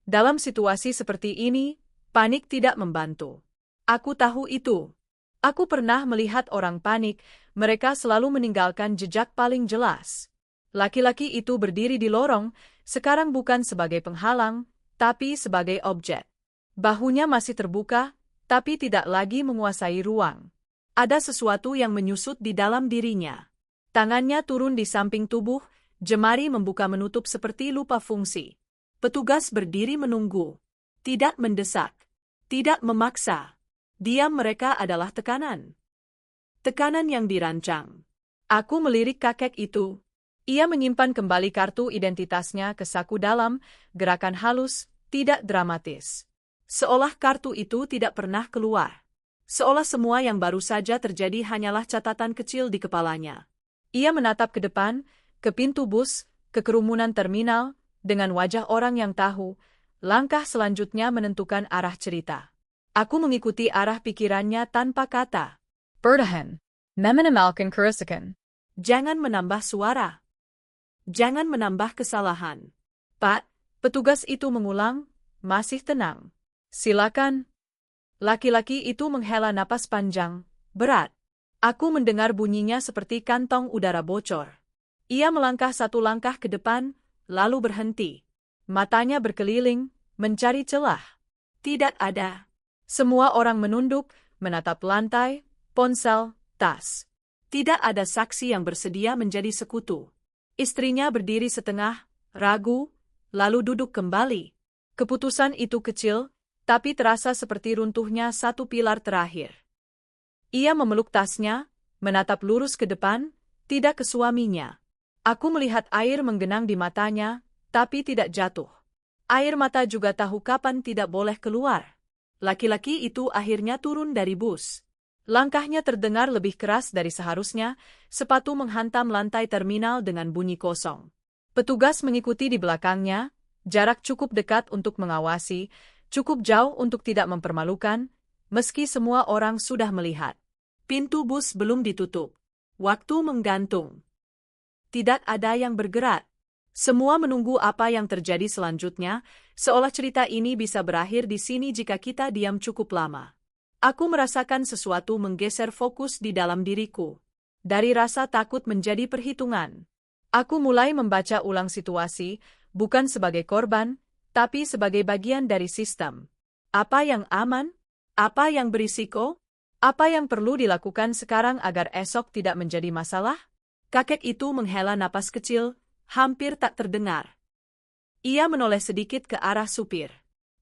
Dalam situasi seperti ini, panik tidak membantu. Aku tahu itu. Aku pernah melihat orang panik, mereka selalu meninggalkan jejak paling jelas. Laki-laki itu berdiri di lorong, sekarang bukan sebagai penghalang, tapi sebagai objek. Bahunya masih terbuka, tapi tidak lagi menguasai ruang. Ada sesuatu yang menyusut di dalam dirinya. Tangannya turun di samping tubuh, jemari membuka menutup seperti lupa fungsi. Petugas berdiri menunggu. Tidak mendesak. Tidak memaksa. Diam mereka adalah tekanan. Tekanan yang dirancang. Aku melirik kakek itu. Ia menyimpan kembali kartu identitasnya ke saku dalam, gerakan halus, tidak dramatis. Seolah kartu itu tidak pernah keluar. Seolah semua yang baru saja terjadi hanyalah catatan kecil di kepalanya. Ia menatap ke depan, ke pintu bus, ke kerumunan terminal, dengan wajah orang yang tahu, langkah selanjutnya menentukan arah cerita. Aku mengikuti arah pikirannya tanpa kata. Bertahan. Meminimalkan kerusakan. Jangan menambah suara. Jangan menambah kesalahan. Pak, petugas itu mengulang, masih tenang. Silakan. Laki-laki itu menghela napas panjang, berat. Aku mendengar bunyinya seperti kantong udara bocor. Ia melangkah satu langkah ke depan, lalu berhenti. Matanya berkeliling, mencari celah. Tidak ada. Semua orang menunduk, menatap lantai, ponsel, tas. Tidak ada saksi yang bersedia menjadi sekutu. Istrinya berdiri setengah, ragu, lalu duduk kembali. Keputusan itu kecil, tapi terasa seperti runtuhnya satu pilar terakhir. Ia memeluk tasnya, menatap lurus ke depan, tidak ke suaminya. Aku melihat air menggenang di matanya, tapi tidak jatuh. Air mata juga tahu kapan tidak boleh keluar. Laki-laki itu akhirnya turun dari bus. Langkahnya terdengar lebih keras dari seharusnya, sepatu menghantam lantai terminal dengan bunyi kosong. Petugas mengikuti di belakangnya, jarak cukup dekat untuk mengawasi, cukup jauh untuk tidak mempermalukan, meski semua orang sudah melihat. Pintu bus belum ditutup. Waktu menggantung. Tidak ada yang bergerak. Semua menunggu apa yang terjadi selanjutnya, seolah cerita ini bisa berakhir di sini jika kita diam cukup lama. Aku merasakan sesuatu menggeser fokus di dalam diriku. Dari rasa takut menjadi perhitungan. Aku mulai membaca ulang situasi, bukan sebagai korban, tapi sebagai bagian dari sistem. Apa yang aman? Apa yang berisiko? Apa yang perlu dilakukan sekarang agar esok tidak menjadi masalah? Kakek itu menghela napas kecil, hampir tak terdengar. Ia menoleh sedikit ke arah supir.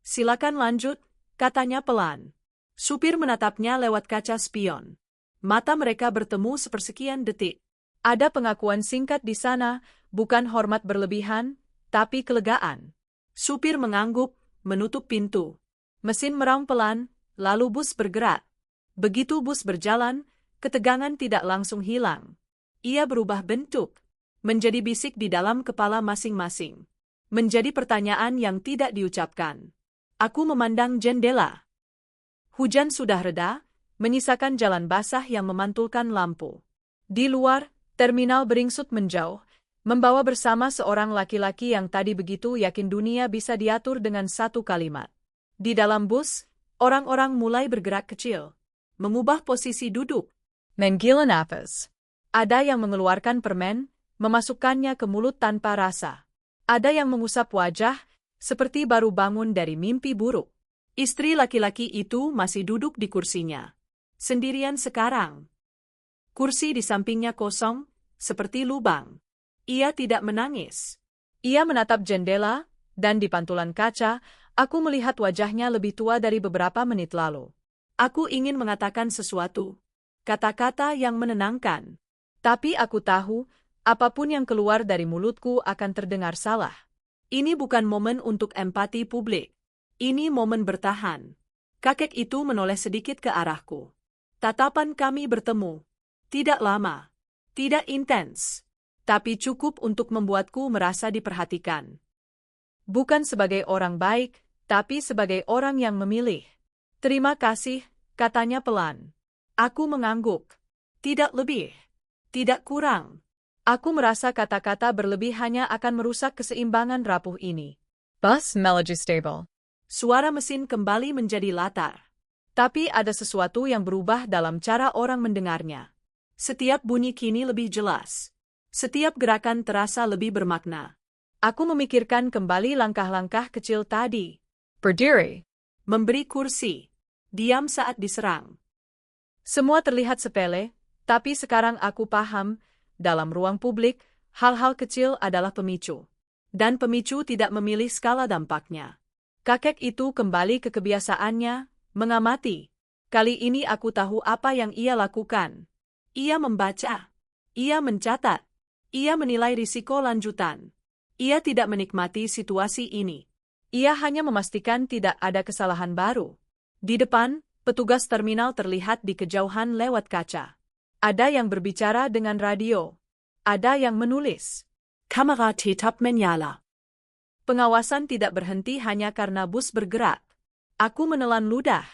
Silakan lanjut, katanya pelan. Supir menatapnya lewat kaca spion. Mata mereka bertemu sepersekian detik. Ada pengakuan singkat di sana, bukan hormat berlebihan, tapi kelegaan. Supir mengangguk, menutup pintu. Mesin meraung pelan, lalu bus bergerak. Begitu bus berjalan, ketegangan tidak langsung hilang. Ia berubah bentuk, menjadi bisik di dalam kepala masing-masing. Menjadi pertanyaan yang tidak diucapkan. Aku memandang jendela. Hujan sudah reda, menyisakan jalan basah yang memantulkan lampu. Di luar, terminal beringsut menjauh, membawa bersama seorang laki-laki yang tadi begitu yakin dunia bisa diatur dengan satu kalimat. Di dalam bus, orang-orang mulai bergerak kecil. Mengubah posisi duduk. Menggila napas. Ada yang mengeluarkan permen, memasukkannya ke mulut tanpa rasa. Ada yang mengusap wajah, seperti baru bangun dari mimpi buruk. Istri laki-laki itu masih duduk di kursinya. Sendirian sekarang. Kursi di sampingnya kosong, seperti lubang. Ia tidak menangis. Ia menatap jendela, dan di pantulan kaca, aku melihat wajahnya lebih tua dari beberapa menit lalu. Aku ingin mengatakan sesuatu. Kata-kata yang menenangkan. Tapi aku tahu, apapun yang keluar dari mulutku akan terdengar salah. Ini bukan momen untuk empati publik. Ini momen bertahan. Kakek itu menoleh sedikit ke arahku. Tatapan kami bertemu. Tidak lama. Tidak intens. Tapi cukup untuk membuatku merasa diperhatikan. Bukan sebagai orang baik, tapi sebagai orang yang memilih. Terima kasih, katanya pelan. Aku mengangguk. Tidak lebih. Tidak kurang. Aku merasa kata-kata berlebih hanya akan merusak keseimbangan rapuh ini. Bus melody stable. Suara mesin kembali menjadi latar. Tapi ada sesuatu yang berubah dalam cara orang mendengarnya. Setiap bunyi kini lebih jelas. Setiap gerakan terasa lebih bermakna. Aku memikirkan kembali langkah-langkah kecil tadi. Berdiri. Memberi kursi. Diam saat diserang. Semua terlihat sepele, tapi sekarang aku paham, dalam ruang publik, hal-hal kecil adalah pemicu. Dan pemicu tidak memilih skala dampaknya. Kakek itu kembali ke kebiasaannya, mengamati. Kali ini aku tahu apa yang ia lakukan. Ia membaca. Ia mencatat. Ia menilai risiko lanjutan. Ia tidak menikmati situasi ini. Ia hanya memastikan tidak ada kesalahan baru. Di depan, petugas terminal terlihat di kejauhan lewat kaca. Ada yang berbicara dengan radio. Ada yang menulis. Kamera tetap menyala. Pengawasan tidak berhenti hanya karena bus bergerak. Aku menelan ludah.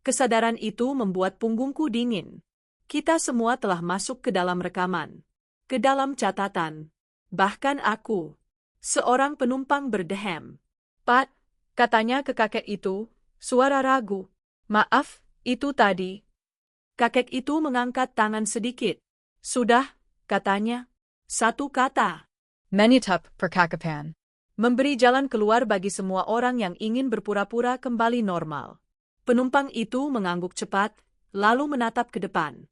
Kesadaran itu membuat punggungku dingin. Kita semua telah masuk ke dalam rekaman. Ke dalam catatan. Bahkan aku. Seorang penumpang berdehem. Pat, katanya ke kakek itu, suara ragu. Maaf, itu tadi. Kakek itu mengangkat tangan sedikit. Sudah, katanya. Satu kata. Menutup percakapan. Memberi jalan keluar bagi semua orang yang ingin berpura-pura kembali normal. Penumpang itu mengangguk cepat, lalu menatap ke depan.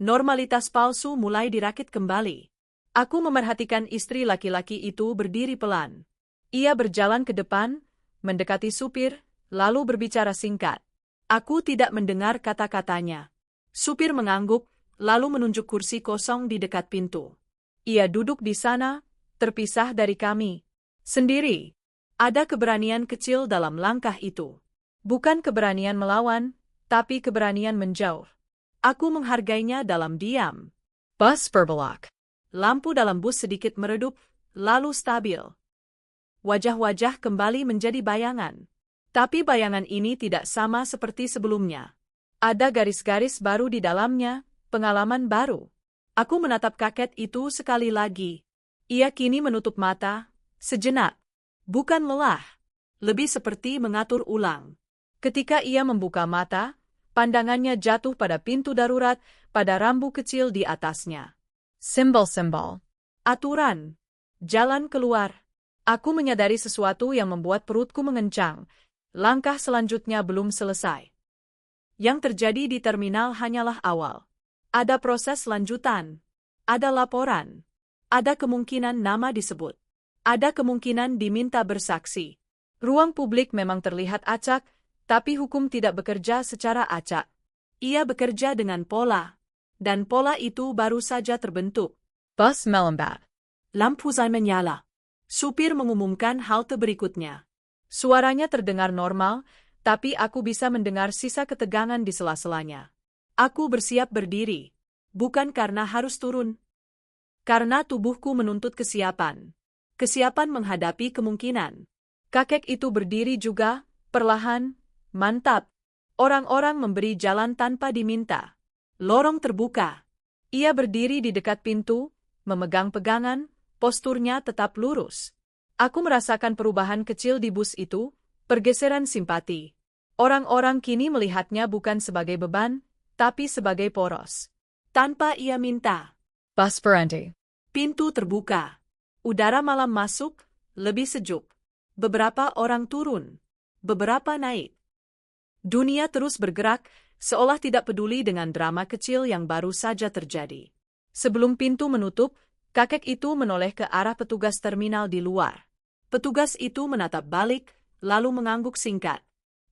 Normalitas palsu mulai dirakit kembali. Aku memerhatikan istri laki-laki itu berdiri pelan. Ia berjalan ke depan, mendekati supir, lalu berbicara singkat. Aku tidak mendengar kata-katanya. Supir mengangguk, lalu menunjuk kursi kosong di dekat pintu. Ia duduk di sana, terpisah dari kami. Sendiri. Ada keberanian kecil dalam langkah itu. Bukan keberanian melawan, tapi keberanian menjauh. Aku menghargainya dalam diam. Bus berbelok. Lampu dalam bus sedikit meredup, lalu stabil. Wajah-wajah kembali menjadi bayangan. Tapi bayangan ini tidak sama seperti sebelumnya. Ada garis-garis baru di dalamnya, pengalaman baru. Aku menatap kakek itu sekali lagi. Ia kini menutup mata, sejenak. Bukan lelah, lebih seperti mengatur ulang. Ketika ia membuka mata, pandangannya jatuh pada pintu darurat, pada rambu kecil di atasnya. Simbol-simbol. Aturan. Jalan keluar. Aku menyadari sesuatu yang membuat perutku mengencang. Langkah selanjutnya belum selesai. Yang terjadi di terminal hanyalah awal. Ada proses lanjutan. Ada laporan. Ada kemungkinan nama disebut. Ada kemungkinan diminta bersaksi. Ruang publik memang terlihat acak, tapi hukum tidak bekerja secara acak. Ia bekerja dengan pola. Dan pola itu baru saja terbentuk. Bus melambat. Lampu menyala. Supir mengumumkan halte berikutnya. Suaranya terdengar normal, tapi aku bisa mendengar sisa ketegangan di sela-selanya. Aku bersiap berdiri. Bukan karena harus turun. Karena tubuhku menuntut kesiapan. Kesiapan menghadapi kemungkinan. Kakek itu berdiri juga, perlahan, mantap. Orang-orang memberi jalan tanpa diminta. Lorong terbuka. Ia berdiri di dekat pintu, memegang pegangan, posturnya tetap lurus. Aku merasakan perubahan kecil di bus itu, pergeseran simpati. Orang-orang kini melihatnya bukan sebagai beban, tapi sebagai poros. Tanpa ia minta. Bus berhenti. Pintu terbuka. Udara malam masuk, lebih sejuk. Beberapa orang turun. Beberapa naik. Dunia terus bergerak, seolah tidak peduli dengan drama kecil yang baru saja terjadi. Sebelum pintu menutup, kakek itu menoleh ke arah petugas terminal di luar. Petugas itu menatap balik, lalu mengangguk singkat.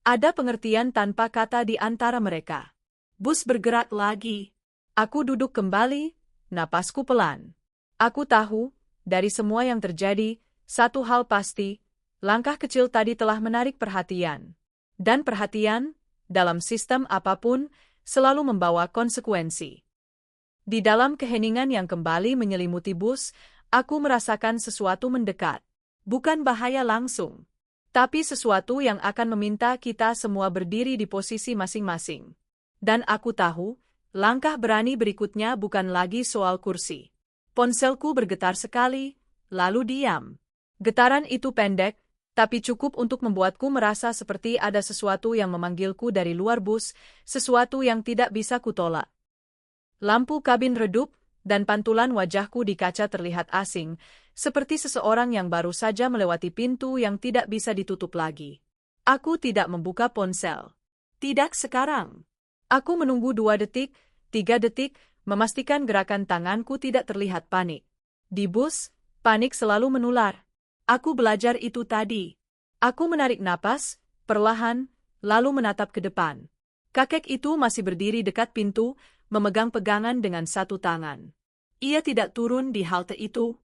Ada pengertian tanpa kata di antara mereka. Bus bergerak lagi. Aku duduk kembali, napasku pelan. Aku tahu, dari semua yang terjadi, satu hal pasti, langkah kecil tadi telah menarik perhatian. Dan perhatian, dalam sistem apapun, selalu membawa konsekuensi. Di dalam keheningan yang kembali menyelimuti bus, aku merasakan sesuatu mendekat. Bukan bahaya langsung. Tapi sesuatu yang akan meminta kita semua berdiri di posisi masing-masing. Dan aku tahu, langkah berani berikutnya bukan lagi soal kursi. Ponselku bergetar sekali, lalu diam. Getaran itu pendek, tapi cukup untuk membuatku merasa seperti ada sesuatu yang memanggilku dari luar bus, sesuatu yang tidak bisa kutolak. Lampu kabin redup, dan pantulan wajahku di kaca terlihat asing, seperti seseorang yang baru saja melewati pintu yang tidak bisa ditutup lagi. Aku tidak membuka ponsel. Tidak sekarang. Aku menunggu 2 detik, 3 detik, memastikan gerakan tanganku tidak terlihat panik. Di bus, panik selalu menular. Aku belajar itu tadi. Aku menarik napas, perlahan, lalu menatap ke depan. Kakek itu masih berdiri dekat pintu, memegang pegangan dengan satu tangan. Ia tidak turun di halte itu.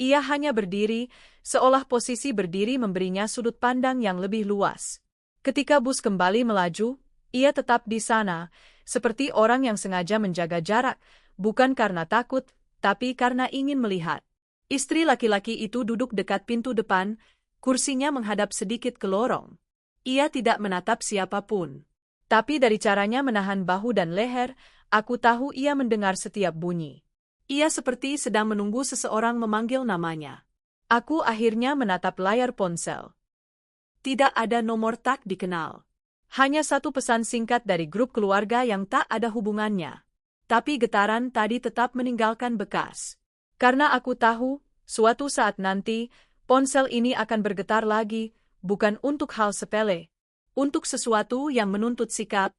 Ia hanya berdiri, seolah posisi berdiri memberinya sudut pandang yang lebih luas. Ketika bus kembali melaju, ia tetap di sana, seperti orang yang sengaja menjaga jarak, bukan karena takut, tapi karena ingin melihat. Istri laki-laki itu duduk dekat pintu depan, kursinya menghadap sedikit ke lorong. Ia tidak menatap siapapun. Tapi dari caranya menahan bahu dan leher, aku tahu ia mendengar setiap bunyi. Ia seperti sedang menunggu seseorang memanggil namanya. Aku akhirnya menatap layar ponsel. Tidak ada nomor tak dikenal. Hanya satu pesan singkat dari grup keluarga yang tak ada hubungannya. Tapi getaran tadi tetap meninggalkan bekas. Karena aku tahu, suatu saat nanti, ponsel ini akan bergetar lagi, bukan untuk hal sepele. Untuk sesuatu yang menuntut sikap.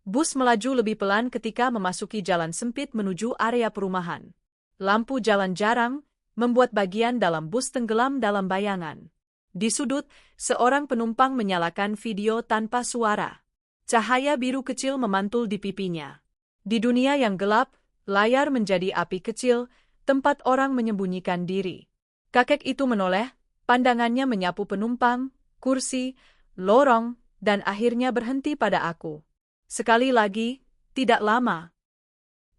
Bus melaju lebih pelan ketika memasuki jalan sempit menuju area perumahan. Lampu jalan jarang, membuat bagian dalam bus tenggelam dalam bayangan. Di sudut, seorang penumpang menyalakan video tanpa suara. Cahaya biru kecil memantul di pipinya. Di dunia yang gelap, layar menjadi api kecil, tempat orang menyembunyikan diri. Kakek itu menoleh, pandangannya menyapu penumpang, kursi, lorong, dan akhirnya berhenti pada aku. Sekali lagi, tidak lama.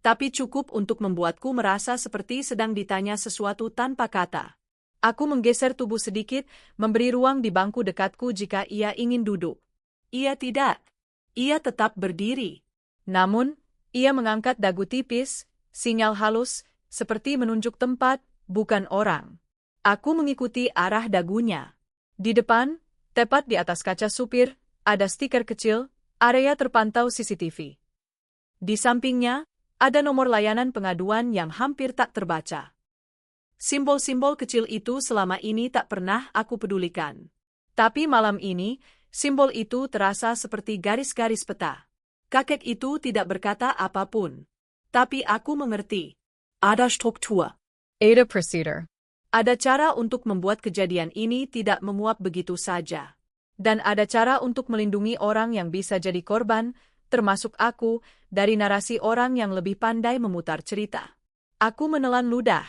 Tapi cukup untuk membuatku merasa seperti sedang ditanya sesuatu tanpa kata. Aku menggeser tubuh sedikit, memberi ruang di bangku dekatku jika ia ingin duduk. Ia tidak. Ia tetap berdiri. Namun, ia mengangkat dagu tipis, sinyal halus, seperti menunjuk tempat, bukan orang. Aku mengikuti arah dagunya. Di depan, tepat di atas kaca supir, ada stiker kecil, area terpantau CCTV. Di sampingnya, ada nomor layanan pengaduan yang hampir tak terbaca. Simbol-simbol kecil itu selama ini tak pernah aku pedulikan. Tapi malam ini, simbol itu terasa seperti garis-garis peta. Kakek itu tidak berkata apapun. Tapi aku mengerti. Ada struktur. Ada procedure. Ada cara untuk membuat kejadian ini tidak menguap begitu saja. Dan ada cara untuk melindungi orang yang bisa jadi korban, termasuk aku, dari narasi orang yang lebih pandai memutar cerita. Aku menelan ludah.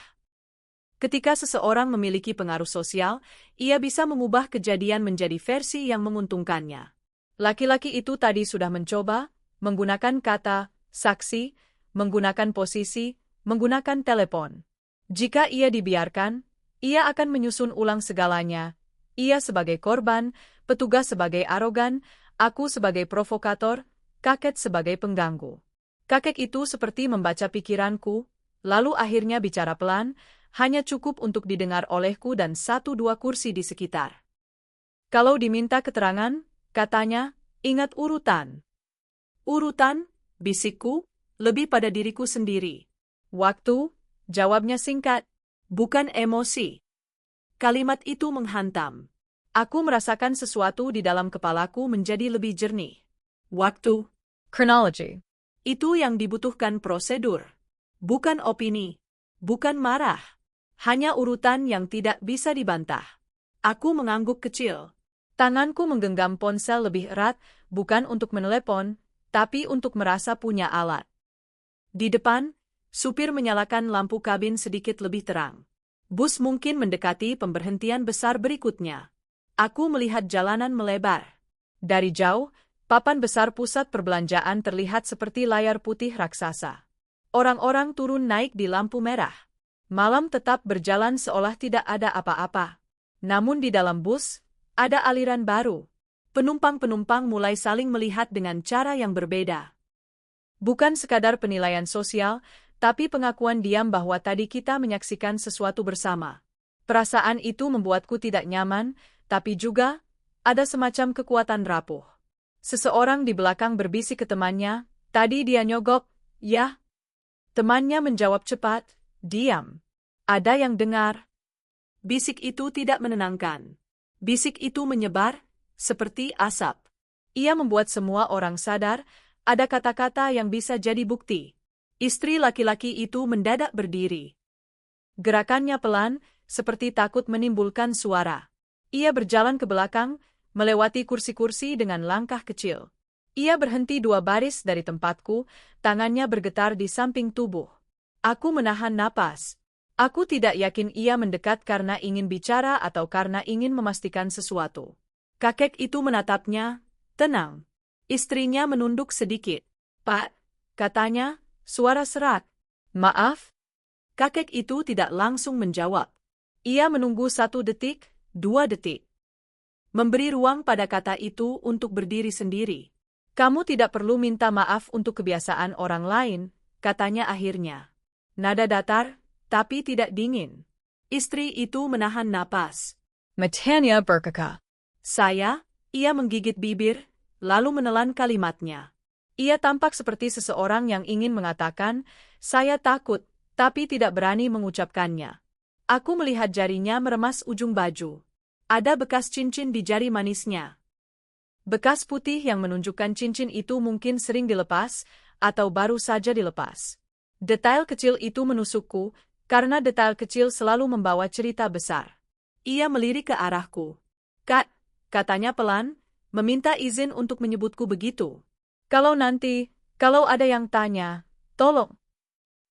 Ketika seseorang memiliki pengaruh sosial, ia bisa mengubah kejadian menjadi versi yang menguntungkannya. Laki-laki itu tadi sudah mencoba, menggunakan kata, saksi, menggunakan posisi, menggunakan telepon. Jika ia dibiarkan, ia akan menyusun ulang segalanya. Ia sebagai korban, petugas sebagai arogan, aku sebagai provokator, kakek sebagai pengganggu. Kakek itu seperti membaca pikiranku, lalu akhirnya bicara pelan, hanya cukup untuk didengar olehku dan 1-2 kursi di sekitar. Kalau diminta keterangan, katanya, ingat urutan. Urutan, bisikku, lebih pada diriku sendiri. Waktu, jawabnya singkat, bukan emosi. Kalimat itu menghantam. Aku merasakan sesuatu di dalam kepalaku menjadi lebih jernih. Waktu. Chronology. Itu yang dibutuhkan prosedur. Bukan opini. Bukan marah. Hanya urutan yang tidak bisa dibantah. Aku mengangguk kecil. Tanganku menggenggam ponsel lebih erat, bukan untuk menelepon, tapi untuk merasa punya alat. Di depan, supir menyalakan lampu kabin sedikit lebih terang. Bus mungkin mendekati pemberhentian besar berikutnya. Aku melihat jalanan melebar. Dari jauh, papan besar pusat perbelanjaan terlihat seperti layar putih raksasa. Orang-orang turun naik di lampu merah. Malam tetap berjalan seolah tidak ada apa-apa. Namun di dalam bus, Ada aliran baru. Penumpang-penumpang mulai saling melihat dengan cara yang berbeda. Bukan sekadar penilaian sosial, tapi pengakuan diam bahwa tadi kita menyaksikan sesuatu bersama. Perasaan itu membuatku tidak nyaman, tapi juga ada semacam kekuatan rapuh. Seseorang di belakang berbisik ke temannya, tadi dia nyogok, ya? Temannya menjawab cepat, diam. Ada yang dengar. Bisik itu tidak menenangkan. Bisik itu menyebar, seperti asap. Ia membuat semua orang sadar, ada kata-kata yang bisa jadi bukti. Istri laki-laki itu mendadak berdiri. Gerakannya pelan, seperti takut menimbulkan suara. Ia berjalan ke belakang, melewati kursi-kursi dengan langkah kecil. Ia berhenti 2 baris dari tempatku, tangannya bergetar di samping tubuh. Aku menahan napas. Aku tidak yakin ia mendekat karena ingin bicara atau karena ingin memastikan sesuatu. Kakek itu menatapnya, tenang. Istrinya menunduk sedikit. Pak, katanya, suara serak. Maaf? Kakek itu tidak langsung menjawab. Ia menunggu 1 detik, 2 detik. Memberi ruang pada kata itu untuk berdiri sendiri. Kamu tidak perlu minta maaf untuk kebiasaan orang lain, katanya akhirnya. Nada datar, tapi tidak dingin. Istri itu menahan napas. Matanya Berkaka. Ia menggigit bibir, lalu menelan kalimatnya. Ia tampak seperti seseorang yang ingin mengatakan, saya takut, tapi tidak berani mengucapkannya. Aku melihat jarinya meremas ujung baju. Ada bekas cincin di jari manisnya. Bekas putih yang menunjukkan cincin itu mungkin sering dilepas, atau baru saja dilepas. Detail kecil itu menusukku, karena detail kecil selalu membawa cerita besar. Ia melirik ke arahku. Kak, katanya pelan, meminta izin untuk menyebutku begitu. Kalau ada yang tanya, tolong.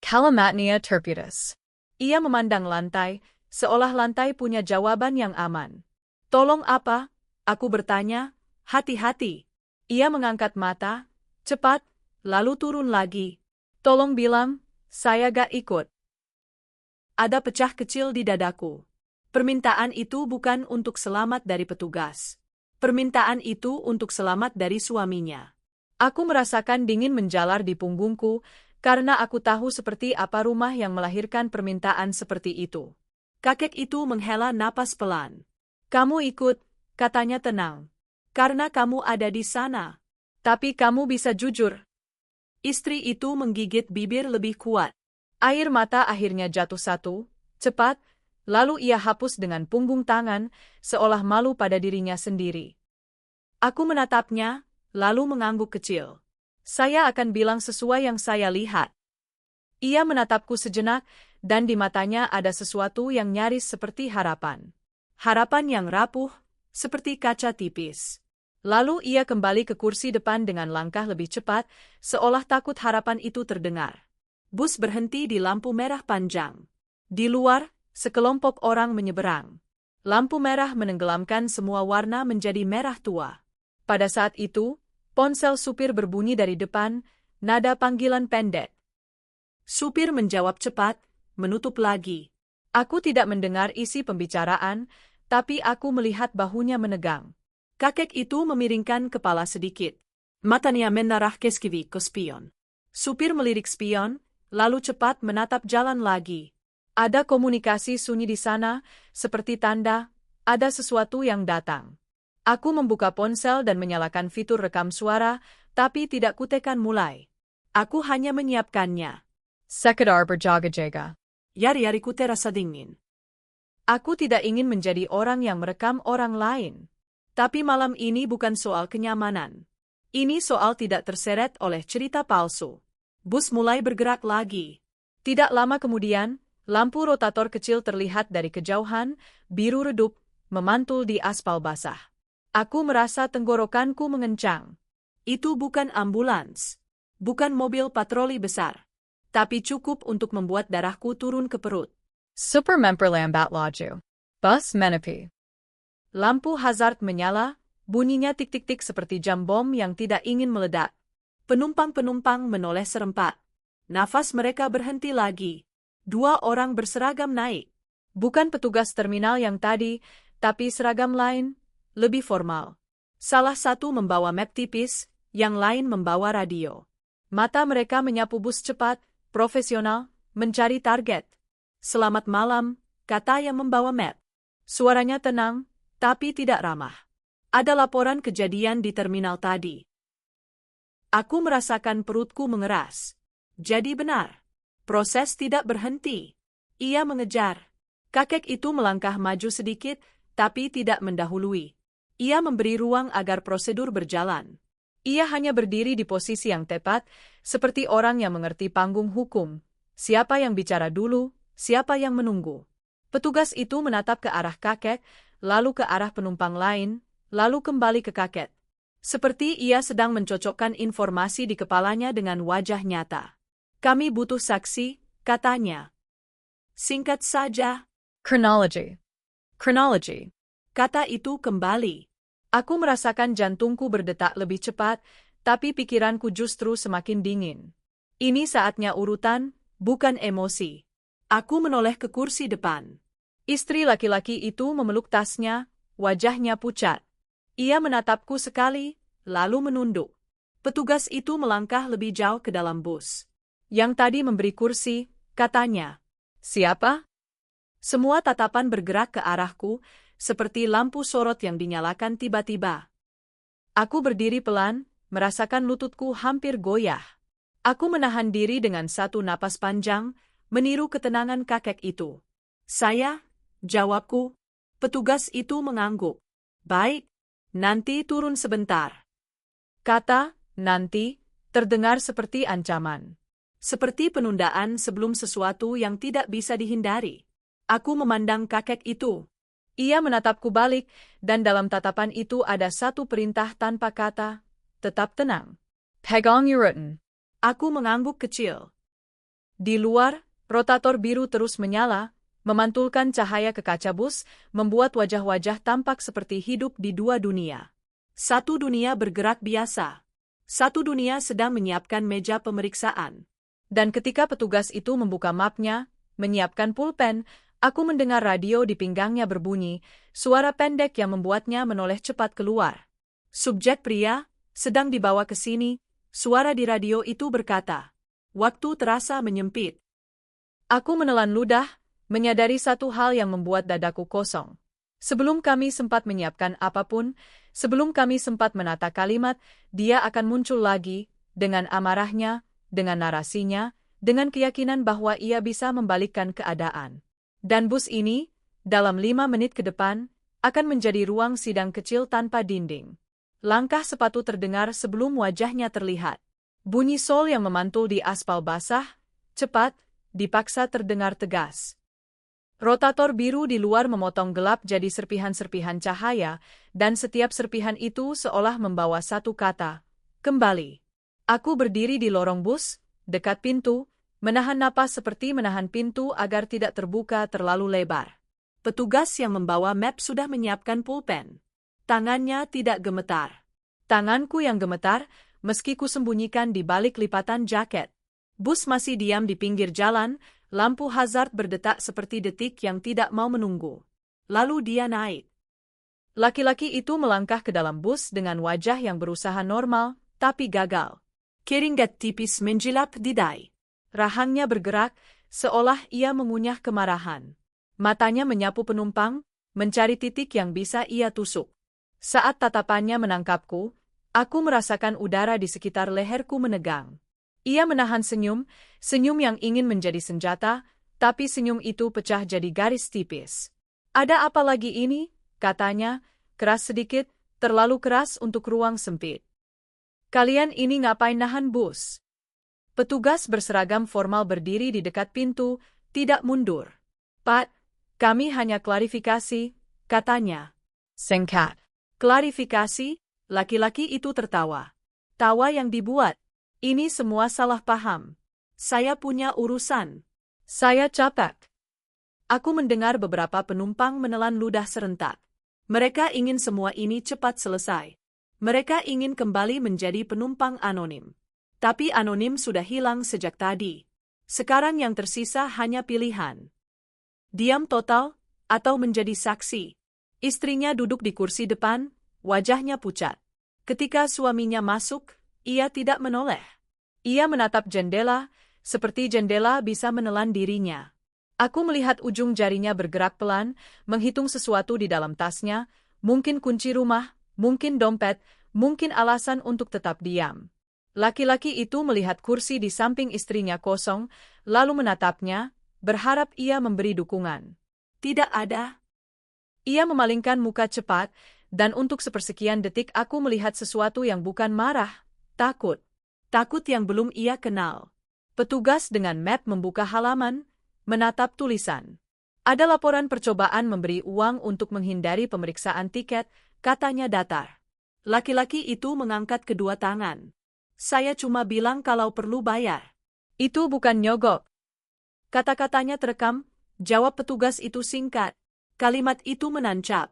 Calamatnia turpitus. Ia memandang lantai, seolah lantai punya jawaban yang aman. Tolong apa? Aku bertanya, hati-hati. Ia mengangkat mata, cepat, lalu turun lagi. Tolong bilang, saya gak ikut. Ada pecah kecil di dadaku. Permintaan itu bukan untuk selamat dari petugas. Permintaan itu untuk selamat dari suaminya. Aku merasakan dingin menjalar di punggungku, karena aku tahu seperti apa rumah yang melahirkan permintaan seperti itu. Kakek itu menghela napas pelan. Kamu ikut, katanya tenang. Karena kamu ada di sana. Tapi kamu bisa jujur. Istri itu menggigit bibir lebih kuat. Air mata akhirnya jatuh 1, cepat, lalu ia hapus dengan punggung tangan, seolah malu pada dirinya sendiri. Aku menatapnya, lalu mengangguk kecil. Saya akan bilang sesuai yang saya lihat. Ia menatapku sejenak, dan di matanya ada sesuatu yang nyaris seperti harapan. Harapan yang rapuh, seperti kaca tipis. Lalu ia kembali ke kursi depan dengan langkah lebih cepat, seolah takut harapan itu terdengar. Bus berhenti di lampu merah panjang. Di luar, sekelompok orang menyeberang. Lampu merah menenggelamkan semua warna menjadi merah tua. Pada saat itu, ponsel supir berbunyi dari depan, nada panggilan pendek. Supir menjawab cepat, menutup lagi. Aku tidak mendengar isi pembicaraan, tapi aku melihat bahunya menegang. Kakek itu memiringkan kepala sedikit. Matanya menarah ke spion. Supir melirik spion, lalu cepat menatap jalan lagi. Ada komunikasi sunyi di sana, seperti tanda, ada sesuatu yang datang. Aku membuka ponsel dan menyalakan fitur rekam suara, tapi tidak kutekan mulai. Aku hanya menyiapkannya. Sekedar berjaga-jaga. Yari-yari kute rasa dingin. Aku tidak ingin menjadi orang yang merekam orang lain. Tapi malam ini bukan soal kenyamanan. Ini soal tidak terseret oleh cerita palsu. Bus mulai bergerak lagi. Tidak lama kemudian, lampu rotator kecil terlihat dari kejauhan, biru redup, memantul di aspal basah. Aku merasa tenggorokanku mengencang. Itu bukan ambulans. Bukan mobil patroli besar. Tapi cukup untuk membuat darahku turun ke perut. Super memperlambat laju. Bus menepi. Lampu hazard menyala, bunyinya tik-tik-tik seperti jam bom yang tidak ingin meledak. Penumpang-penumpang menoleh serempak. Nafas mereka berhenti lagi. 2 orang berseragam naik. Bukan petugas terminal yang tadi, tapi seragam lain, lebih formal. Salah satu membawa map tipis, yang lain membawa radio. Mata mereka menyapu bus cepat, profesional, mencari target. "Selamat malam," kata yang membawa map. Suaranya tenang, tapi tidak ramah. "Ada laporan kejadian di terminal tadi." Aku merasakan perutku mengeras. Jadi benar. Proses tidak berhenti. Ia mengejar. Kakek itu melangkah maju sedikit, tapi tidak mendahului. Ia memberi ruang agar prosedur berjalan. Ia hanya berdiri di posisi yang tepat, seperti orang yang mengerti panggung hukum. Siapa yang bicara dulu, siapa yang menunggu. Petugas itu menatap ke arah kakek, lalu ke arah penumpang lain, lalu kembali ke kakek. Seperti ia sedang mencocokkan informasi di kepalanya dengan wajah nyata. "Kami butuh saksi," katanya. "Singkat saja." Chronology. "Chronology." Kata itu kembali. Aku merasakan jantungku berdetak lebih cepat, tapi pikiranku justru semakin dingin. Ini saatnya urutan, bukan emosi. Aku menoleh ke kursi depan. Istri laki-laki itu memeluk tasnya, wajahnya pucat. Ia menatapku sekali, lalu menunduk. Petugas itu melangkah lebih jauh ke dalam bus. "Yang tadi memberi kursi," katanya. "Siapa?" Semua tatapan bergerak ke arahku, seperti lampu sorot yang dinyalakan tiba-tiba. Aku berdiri pelan, merasakan lututku hampir goyah. Aku menahan diri dengan satu napas panjang, meniru ketenangan kakek itu. "Saya," jawabku. Petugas itu mengangguk. "Baik, nanti turun sebentar." Kata "nanti" terdengar seperti ancaman. Seperti penundaan sebelum sesuatu yang tidak bisa dihindari. Aku memandang kakek itu. Ia menatapku balik, dan dalam tatapan itu ada satu perintah tanpa kata, "Tetap tenang." Pegang urutan. Aku mengangguk kecil. Di luar, rotator biru terus menyala, memantulkan cahaya ke kaca bus, membuat wajah-wajah tampak seperti hidup di dua dunia. Satu dunia bergerak biasa. Satu dunia sedang menyiapkan meja pemeriksaan. Dan ketika petugas itu membuka mapnya, menyiapkan pulpen, aku mendengar radio di pinggangnya berbunyi, suara pendek yang membuatnya menoleh cepat keluar. "Subjek pria, sedang dibawa ke sini," suara di radio itu berkata. Waktu terasa menyempit. Aku menelan ludah, menyadari satu hal yang membuat dadaku kosong. Sebelum kami sempat menyiapkan apapun, sebelum kami sempat menata kalimat, dia akan muncul lagi, dengan amarahnya, dengan narasinya, dengan keyakinan bahwa ia bisa membalikkan keadaan. Dan bus ini, dalam 5 menit ke depan, akan menjadi ruang sidang kecil tanpa dinding. Langkah sepatu terdengar sebelum wajahnya terlihat. Bunyi sol yang memantul di aspal basah, cepat, dipaksa terdengar tegas. Rotator biru di luar memotong gelap jadi serpihan-serpihan cahaya, dan setiap serpihan itu seolah membawa satu kata, "Kembali." Aku berdiri di lorong bus, dekat pintu, menahan napas seperti menahan pintu agar tidak terbuka terlalu lebar. Petugas yang membawa map sudah menyiapkan pulpen. Tangannya tidak gemetar. Tanganku yang gemetar, meski ku sembunyikan di balik lipatan jaket. Bus masih diam di pinggir jalan, lampu hazard berdetak seperti detik yang tidak mau menunggu. Lalu dia naik. Laki-laki itu melangkah ke dalam bus dengan wajah yang berusaha normal, tapi gagal. Keringat tipis menjilap didai. Rahangnya bergerak, seolah ia mengunyah kemarahan. Matanya menyapu penumpang, mencari titik yang bisa ia tusuk. Saat tatapannya menangkapku, aku merasakan udara di sekitar leherku menegang. Ia menahan senyum, senyum yang ingin menjadi senjata, tapi senyum itu pecah jadi garis tipis. "Ada apa lagi ini?" katanya, keras sedikit, terlalu keras untuk ruang sempit. "Kalian ini ngapain nahan bus?" Petugas berseragam formal berdiri di dekat pintu, tidak mundur. "Pak, kami hanya klarifikasi," katanya. Singkat. "Klarifikasi?" Laki-laki itu tertawa. Tawa yang dibuat. "Ini semua salah paham. Saya punya urusan. Saya capek." Aku mendengar beberapa penumpang menelan ludah serentak. Mereka ingin semua ini cepat selesai. Mereka ingin kembali menjadi penumpang anonim. Tapi anonim sudah hilang sejak tadi. Sekarang yang tersisa hanya pilihan. Diam total, atau menjadi saksi. Istrinya duduk di kursi depan, wajahnya pucat. Ketika suaminya masuk, ia tidak menoleh. Ia menatap jendela, seperti jendela bisa menelan dirinya. Aku melihat ujung jarinya bergerak pelan, menghitung sesuatu di dalam tasnya, mungkin kunci rumah, mungkin dompet, mungkin alasan untuk tetap diam. Laki-laki itu melihat kursi di samping istrinya kosong, lalu menatapnya, berharap ia memberi dukungan. Tidak ada. Ia memalingkan muka cepat, dan untuk sepersekian detik aku melihat sesuatu yang bukan marah, takut. Takut yang belum ia kenal. Petugas dengan map membuka halaman, menatap tulisan. Ada laporan percobaan memberi uang untuk menghindari pemeriksaan tiket, katanya datar. Laki-laki itu mengangkat kedua tangan. Saya cuma bilang kalau perlu bayar. Itu bukan nyogok. Kata-katanya terekam, jawab petugas itu singkat. Kalimat itu menancap.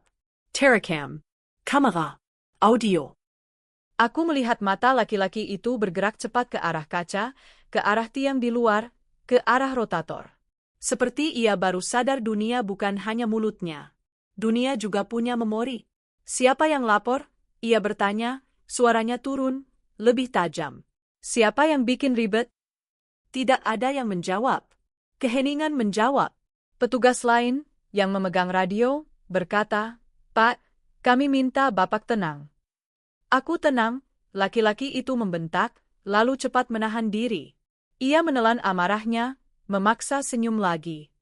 Terekam. Kamera. Audio. Aku melihat mata laki-laki itu bergerak cepat ke arah kaca, ke arah tiang di luar, ke arah rotator. Seperti ia baru sadar dunia bukan hanya mulutnya. Dunia juga punya memori. Siapa yang lapor? Ia bertanya, suaranya turun, lebih tajam. Siapa yang bikin ribet? Tidak ada yang menjawab. Keheningan menjawab. Petugas lain, yang memegang radio, berkata, Pak, kami minta Bapak tenang. Aku tenang, laki-laki itu membentak, lalu cepat menahan diri. Ia menelan amarahnya, memaksa senyum lagi.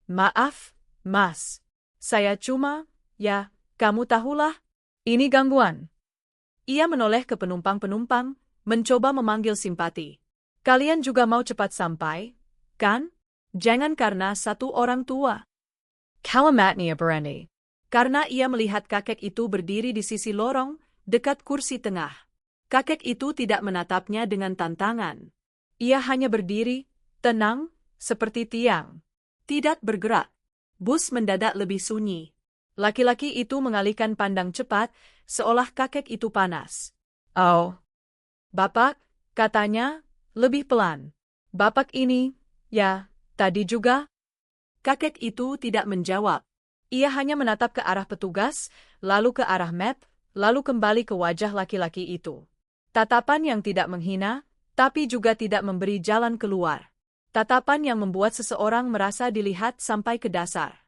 Maaf, Mas. Saya cuma, ya, kamu tahulah. Ini gangguan. Ia menoleh ke penumpang-penumpang, mencoba memanggil simpati. Kalian juga mau cepat sampai, kan? Jangan karena satu orang tua. Kalimatnya berani. Karena ia melihat kakek itu berdiri di sisi lorong, dekat kursi tengah. Kakek itu tidak menatapnya dengan tantangan. Ia hanya berdiri, tenang, seperti tiang. Tidak bergerak. Bus mendadak lebih sunyi. Laki-laki itu mengalihkan pandang cepat, seolah kakek itu panas. Oh. Bapak, katanya, lebih pelan. Bapak ini, ya, tadi juga? Kakek itu tidak menjawab. Ia hanya menatap ke arah petugas, lalu ke arah map, lalu kembali ke wajah laki-laki itu. Tatapan yang tidak menghina, tapi juga tidak memberi jalan keluar. Tatapan yang membuat seseorang merasa dilihat sampai ke dasar.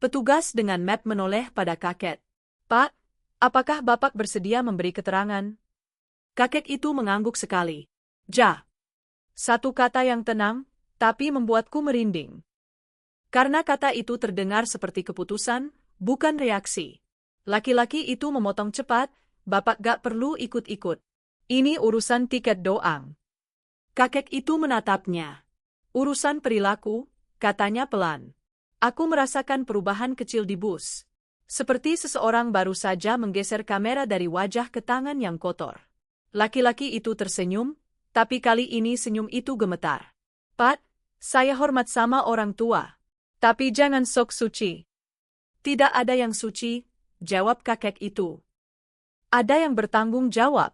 Petugas dengan map menoleh pada kakek. Pak, apakah Bapak bersedia memberi keterangan? Kakek itu mengangguk sekali. Ja. Satu kata yang tenang, tapi membuatku merinding. Karena kata itu terdengar seperti keputusan, bukan reaksi. Laki-laki itu memotong cepat, Bapak gak perlu ikut-ikut. Ini urusan tiket doang. Kakek itu menatapnya. Urusan perilaku, katanya pelan. Aku merasakan perubahan kecil di bus. Seperti seseorang baru saja menggeser kamera dari wajah ke tangan yang kotor. Laki-laki itu tersenyum, tapi kali ini senyum itu gemetar. Pat, saya hormat sama orang tua. Tapi jangan sok suci. Tidak ada yang suci, jawab kakek itu. Ada yang bertanggung jawab.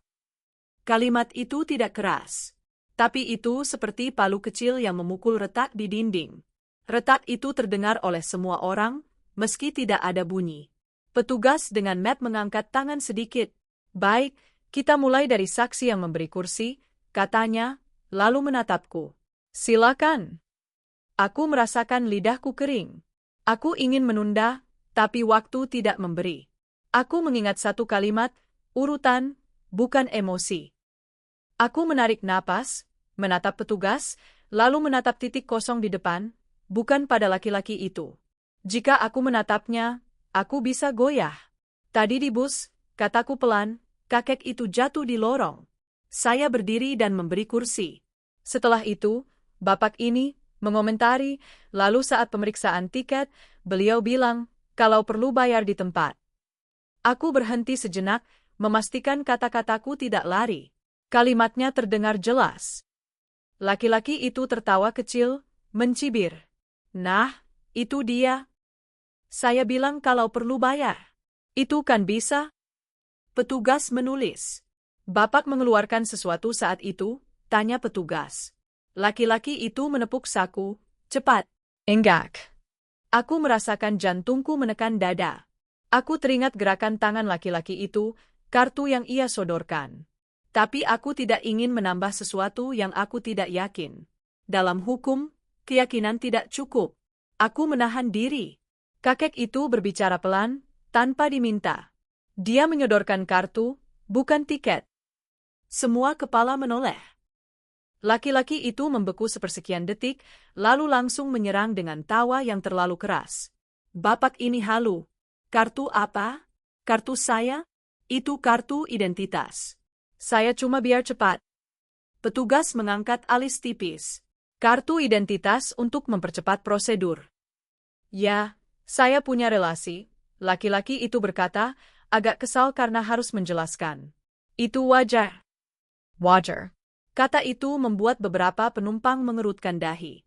Kalimat itu tidak keras. Tapi itu seperti palu kecil yang memukul retak di dinding. Retak itu terdengar oleh semua orang, meski tidak ada bunyi. Petugas dengan map mengangkat tangan sedikit. Baik, kita mulai dari saksi yang memberi kursi, katanya, lalu menatapku. Silakan. Aku merasakan lidahku kering. Aku ingin menunda, tapi waktu tidak memberi. Aku mengingat satu kalimat, urutan, bukan emosi. Aku menarik napas, menatap petugas, lalu menatap titik kosong di depan, bukan pada laki-laki itu. Jika aku menatapnya, aku bisa goyah. Tadi di bus, kataku pelan, kakek itu jatuh di lorong. Saya berdiri dan memberi kursi. Setelah itu, Bapak ini mengomentari, lalu saat pemeriksaan tiket, beliau bilang, kalau perlu bayar di tempat. Aku berhenti sejenak, memastikan kata-kataku tidak lari. Kalimatnya terdengar jelas. Laki-laki itu tertawa kecil, mencibir. Nah, itu dia. Saya bilang kalau perlu bayar. Itu kan bisa? Petugas menulis. Bapak mengeluarkan sesuatu saat itu, tanya petugas. Laki-laki itu menepuk saku, cepat. Enggak. Aku merasakan jantungku menekan dada. Aku teringat gerakan tangan laki-laki itu, kartu yang ia sodorkan. Tapi aku tidak ingin menambah sesuatu yang aku tidak yakin. Dalam hukum, keyakinan tidak cukup. Aku menahan diri. Kakek itu berbicara pelan, tanpa diminta. Dia menyodorkan kartu, bukan tiket. Semua kepala menoleh. Laki-laki itu membeku sepersekian detik, lalu langsung menyerang dengan tawa yang terlalu keras. Bapak ini halu. Kartu apa? Kartu saya? Itu kartu identitas. Saya cuma biar cepat. Petugas mengangkat alis tipis. Kartu identitas untuk mempercepat prosedur. Ya, saya punya relasi. Laki-laki itu berkata, agak kesal karena harus menjelaskan. Itu wajar. Wajar. Kata itu membuat beberapa penumpang mengerutkan dahi.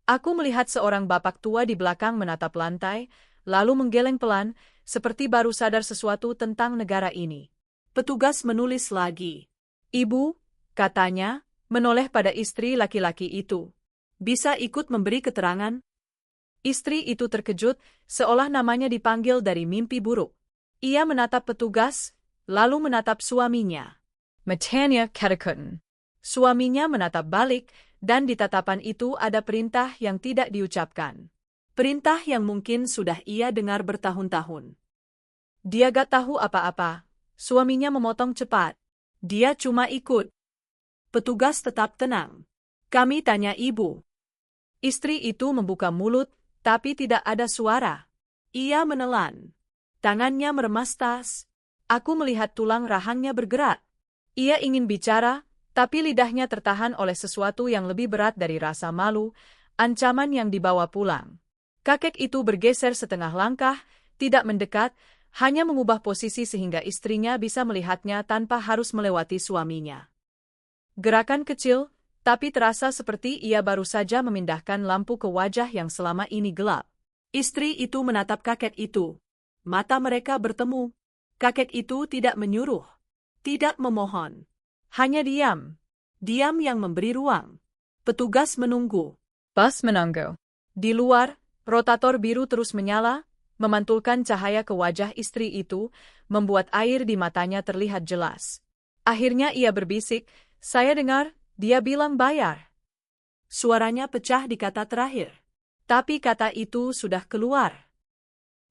Aku melihat seorang bapak tua di belakang menatap lantai, lalu menggeleng pelan, seperti baru sadar sesuatu tentang negara ini. Petugas menulis lagi. Ibu, katanya, menoleh pada istri laki-laki itu. Bisa ikut memberi keterangan? Istri itu terkejut, seolah namanya dipanggil dari mimpi buruk. Ia menatap petugas, lalu menatap suaminya. Matanya Ketakuten. Suaminya menatap balik, dan di tatapan itu ada perintah yang tidak diucapkan. Perintah yang mungkin sudah ia dengar bertahun-tahun. Dia gak tahu apa-apa. Suaminya memotong cepat. Dia cuma ikut. Petugas tetap tenang. Kami tanya ibu. Istri itu membuka mulut, tapi tidak ada suara. Ia menelan. Tangannya meremas tas. Aku melihat tulang rahangnya bergerak. Ia ingin bicara, tapi lidahnya tertahan oleh sesuatu yang lebih berat dari rasa malu, ancaman yang dibawa pulang. Kakek itu bergeser setengah langkah, tidak mendekat, hanya mengubah posisi sehingga istrinya bisa melihatnya tanpa harus melewati suaminya. Gerakan kecil, tapi terasa seperti ia baru saja memindahkan lampu ke wajah yang selama ini gelap. Istri itu menatap kakek itu. Mata mereka bertemu. Kakek itu tidak menyuruh, tidak memohon. Hanya diam. Diam yang memberi ruang. Petugas menunggu. Bus menunggu. Di luar, rotator biru terus menyala, memantulkan cahaya ke wajah istri itu, membuat air di matanya terlihat jelas. Akhirnya ia berbisik, saya dengar, dia bilang bayar. Suaranya pecah di kata terakhir. Tapi kata itu sudah keluar.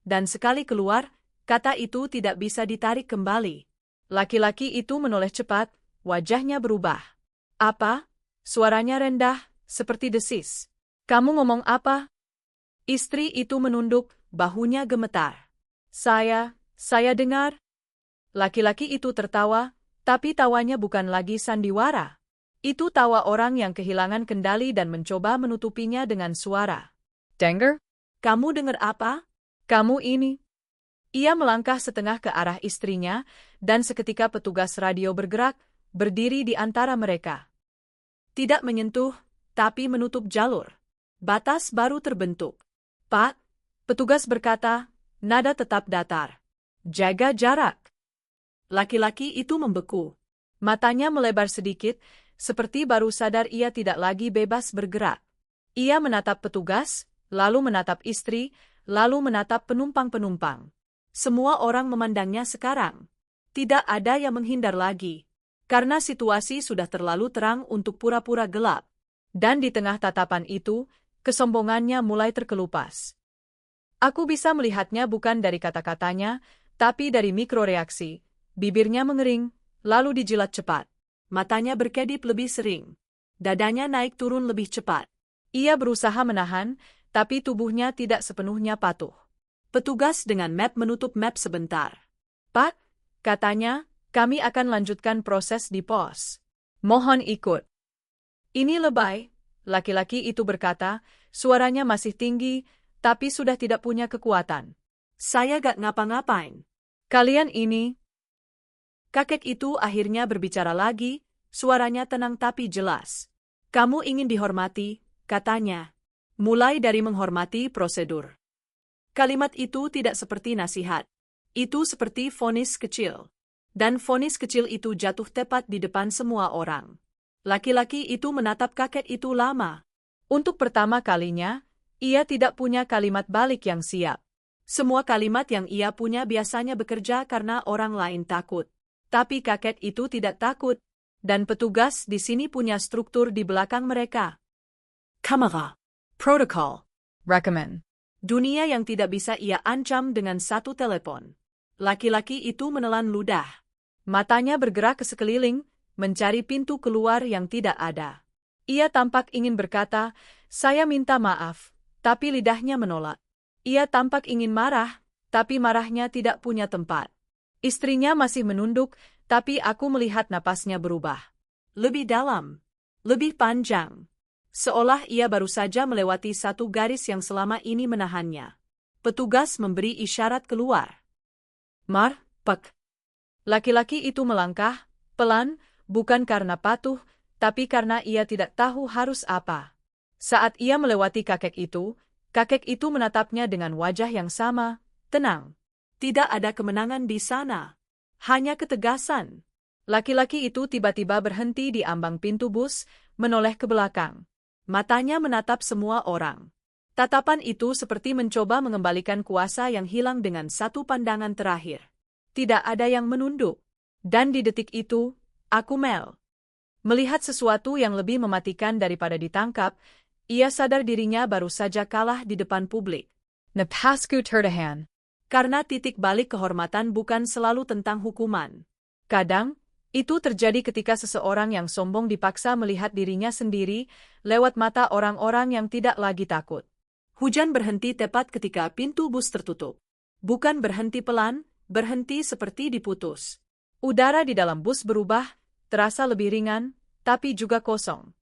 Dan sekali keluar, kata itu tidak bisa ditarik kembali. Laki-laki itu menoleh cepat, wajahnya berubah. Apa? Suaranya rendah, seperti desis. Kamu ngomong apa? Istri itu menunduk, bahunya gemetar. Saya dengar. Laki-laki itu tertawa, tapi tawanya bukan lagi sandiwara. Itu tawa orang yang kehilangan kendali dan mencoba menutupinya dengan suara. Denger? Kamu dengar apa? Kamu ini. Ia melangkah setengah ke arah istrinya, dan seketika petugas radio bergerak, berdiri di antara mereka. Tidak menyentuh, tapi menutup jalur. Batas baru terbentuk. Pak, petugas berkata, nada tetap datar. Jaga jarak. Laki-laki itu membeku. Matanya melebar sedikit, seperti baru sadar ia tidak lagi bebas bergerak. Ia menatap petugas, lalu menatap istri, lalu menatap penumpang-penumpang. Semua orang memandangnya sekarang. Tidak ada yang menghindar lagi. Karena situasi sudah terlalu terang untuk pura-pura gelap. Dan di tengah tatapan itu, kesombongannya mulai terkelupas. Aku bisa melihatnya bukan dari kata-katanya, tapi dari mikroreaksi. Bibirnya mengering, lalu dijilat cepat. Matanya berkedip lebih sering. Dadanya naik turun lebih cepat. Ia berusaha menahan, tapi tubuhnya tidak sepenuhnya patuh. Petugas dengan map menutup map sebentar. Pak, katanya, kami akan lanjutkan proses di pos. Mohon ikut. Ini lebay, laki-laki itu berkata, suaranya masih tinggi, tapi sudah tidak punya kekuatan. Saya gak ngapa-ngapain. Kalian ini. Kakek itu akhirnya berbicara lagi, suaranya tenang tapi jelas. Kamu ingin dihormati, katanya. Mulai dari menghormati prosedur. Kalimat itu tidak seperti nasihat. Itu seperti vonis kecil. Dan vonis kecil itu jatuh tepat di depan semua orang. Laki-laki itu menatap kakek itu lama. Untuk pertama kalinya, ia tidak punya kalimat balik yang siap. Semua kalimat yang ia punya biasanya bekerja karena orang lain takut. Tapi kakek itu tidak takut, dan petugas di sini punya struktur di belakang mereka. Kamera. Protokol. Recommend. Dunia yang tidak bisa ia ancam dengan satu telepon. Laki-laki itu menelan ludah. Matanya bergerak ke sekeliling, mencari pintu keluar yang tidak ada. Ia tampak ingin berkata, "Saya minta maaf," tapi lidahnya menolak. Ia tampak ingin marah, tapi marahnya tidak punya tempat. Istrinya masih menunduk, tapi aku melihat napasnya berubah. Lebih dalam, lebih panjang. Seolah ia baru saja melewati satu garis yang selama ini menahannya. Petugas memberi isyarat keluar. Mar, Pak. Laki-laki itu melangkah, pelan, bukan karena patuh, tapi karena ia tidak tahu harus apa. Saat ia melewati kakek itu menatapnya dengan wajah yang sama, tenang. Tidak ada kemenangan di sana. Hanya ketegasan. Laki-laki itu tiba-tiba berhenti di ambang pintu bus, menoleh ke belakang. Matanya menatap semua orang. Tatapan itu seperti mencoba mengembalikan kuasa yang hilang dengan satu pandangan terakhir. Tidak ada yang menunduk. Dan di detik itu, aku melihat sesuatu yang lebih mematikan daripada ditangkap. Ia sadar dirinya baru saja kalah di depan publik. Napasku tertahan. Karena titik balik kehormatan bukan selalu tentang hukuman. Kadang, itu terjadi ketika seseorang yang sombong dipaksa melihat dirinya sendiri lewat mata orang-orang yang tidak lagi takut. Hujan berhenti tepat ketika pintu bus tertutup. Bukan berhenti pelan, berhenti seperti diputus. Udara di dalam bus berubah, terasa lebih ringan, tapi juga kosong.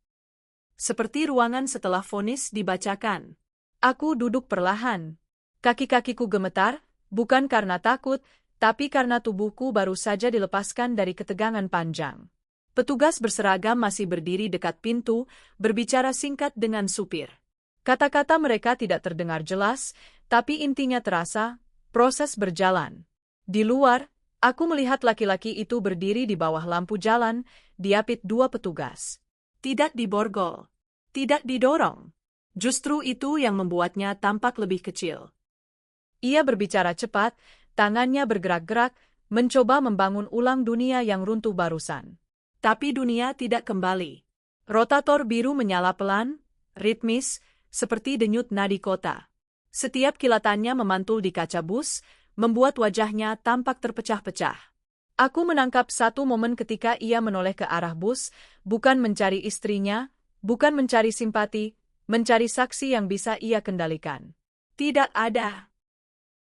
Seperti ruangan setelah vonis dibacakan. Aku duduk perlahan. Kaki-kakiku gemetar, bukan karena takut, tapi karena tubuhku baru saja dilepaskan dari ketegangan panjang. Petugas berseragam masih berdiri dekat pintu, berbicara singkat dengan supir. Kata-kata mereka tidak terdengar jelas, tapi intinya terasa, proses berjalan. Di luar, aku melihat laki-laki itu berdiri di bawah lampu jalan, diapit dua petugas. Tidak diborgol. Tidak didorong. Justru itu yang membuatnya tampak lebih kecil. Ia berbicara cepat, tangannya bergerak-gerak, mencoba membangun ulang dunia yang runtuh barusan. Tapi dunia tidak kembali. Rotator biru menyala pelan, ritmis, seperti denyut nadi kota. Setiap kilatannya memantul di kaca bus, membuat wajahnya tampak terpecah-pecah. Aku menangkap satu momen ketika ia menoleh ke arah bus, bukan mencari istrinya, bukan mencari simpati, mencari saksi yang bisa ia kendalikan. Tidak ada.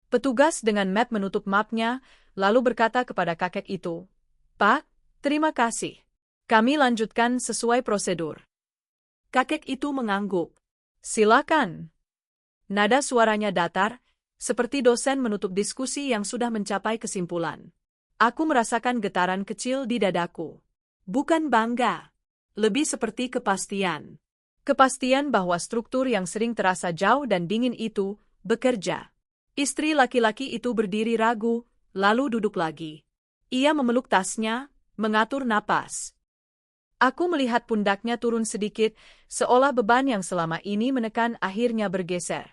Petugas dengan map menutup mapnya, lalu berkata kepada kakek itu, "Pak, terima kasih. Kami lanjutkan sesuai prosedur." Kakek itu mengangguk. "Silakan." Nada suaranya datar, seperti dosen menutup diskusi yang sudah mencapai kesimpulan. Aku merasakan getaran kecil di dadaku. Bukan bangga. Lebih seperti kepastian. Kepastian bahwa struktur yang sering terasa jauh dan dingin itu bekerja. Istri laki-laki itu berdiri ragu, lalu duduk lagi. Ia memeluk tasnya, mengatur napas. Aku melihat pundaknya turun sedikit, seolah beban yang selama ini menekan akhirnya bergeser.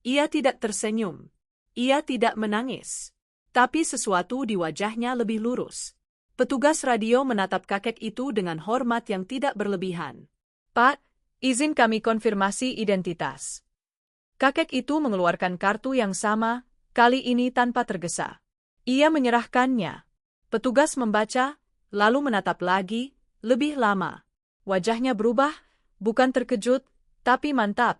Ia tidak tersenyum. Ia tidak menangis. Tapi sesuatu di wajahnya lebih lurus. Petugas radio menatap kakek itu dengan hormat yang tidak berlebihan. "Pak, izin kami konfirmasi identitas." Kakek itu mengeluarkan kartu yang sama, kali ini tanpa tergesa. Ia menyerahkannya. Petugas membaca, lalu menatap lagi, lebih lama. Wajahnya berubah, bukan terkejut, tapi mantap.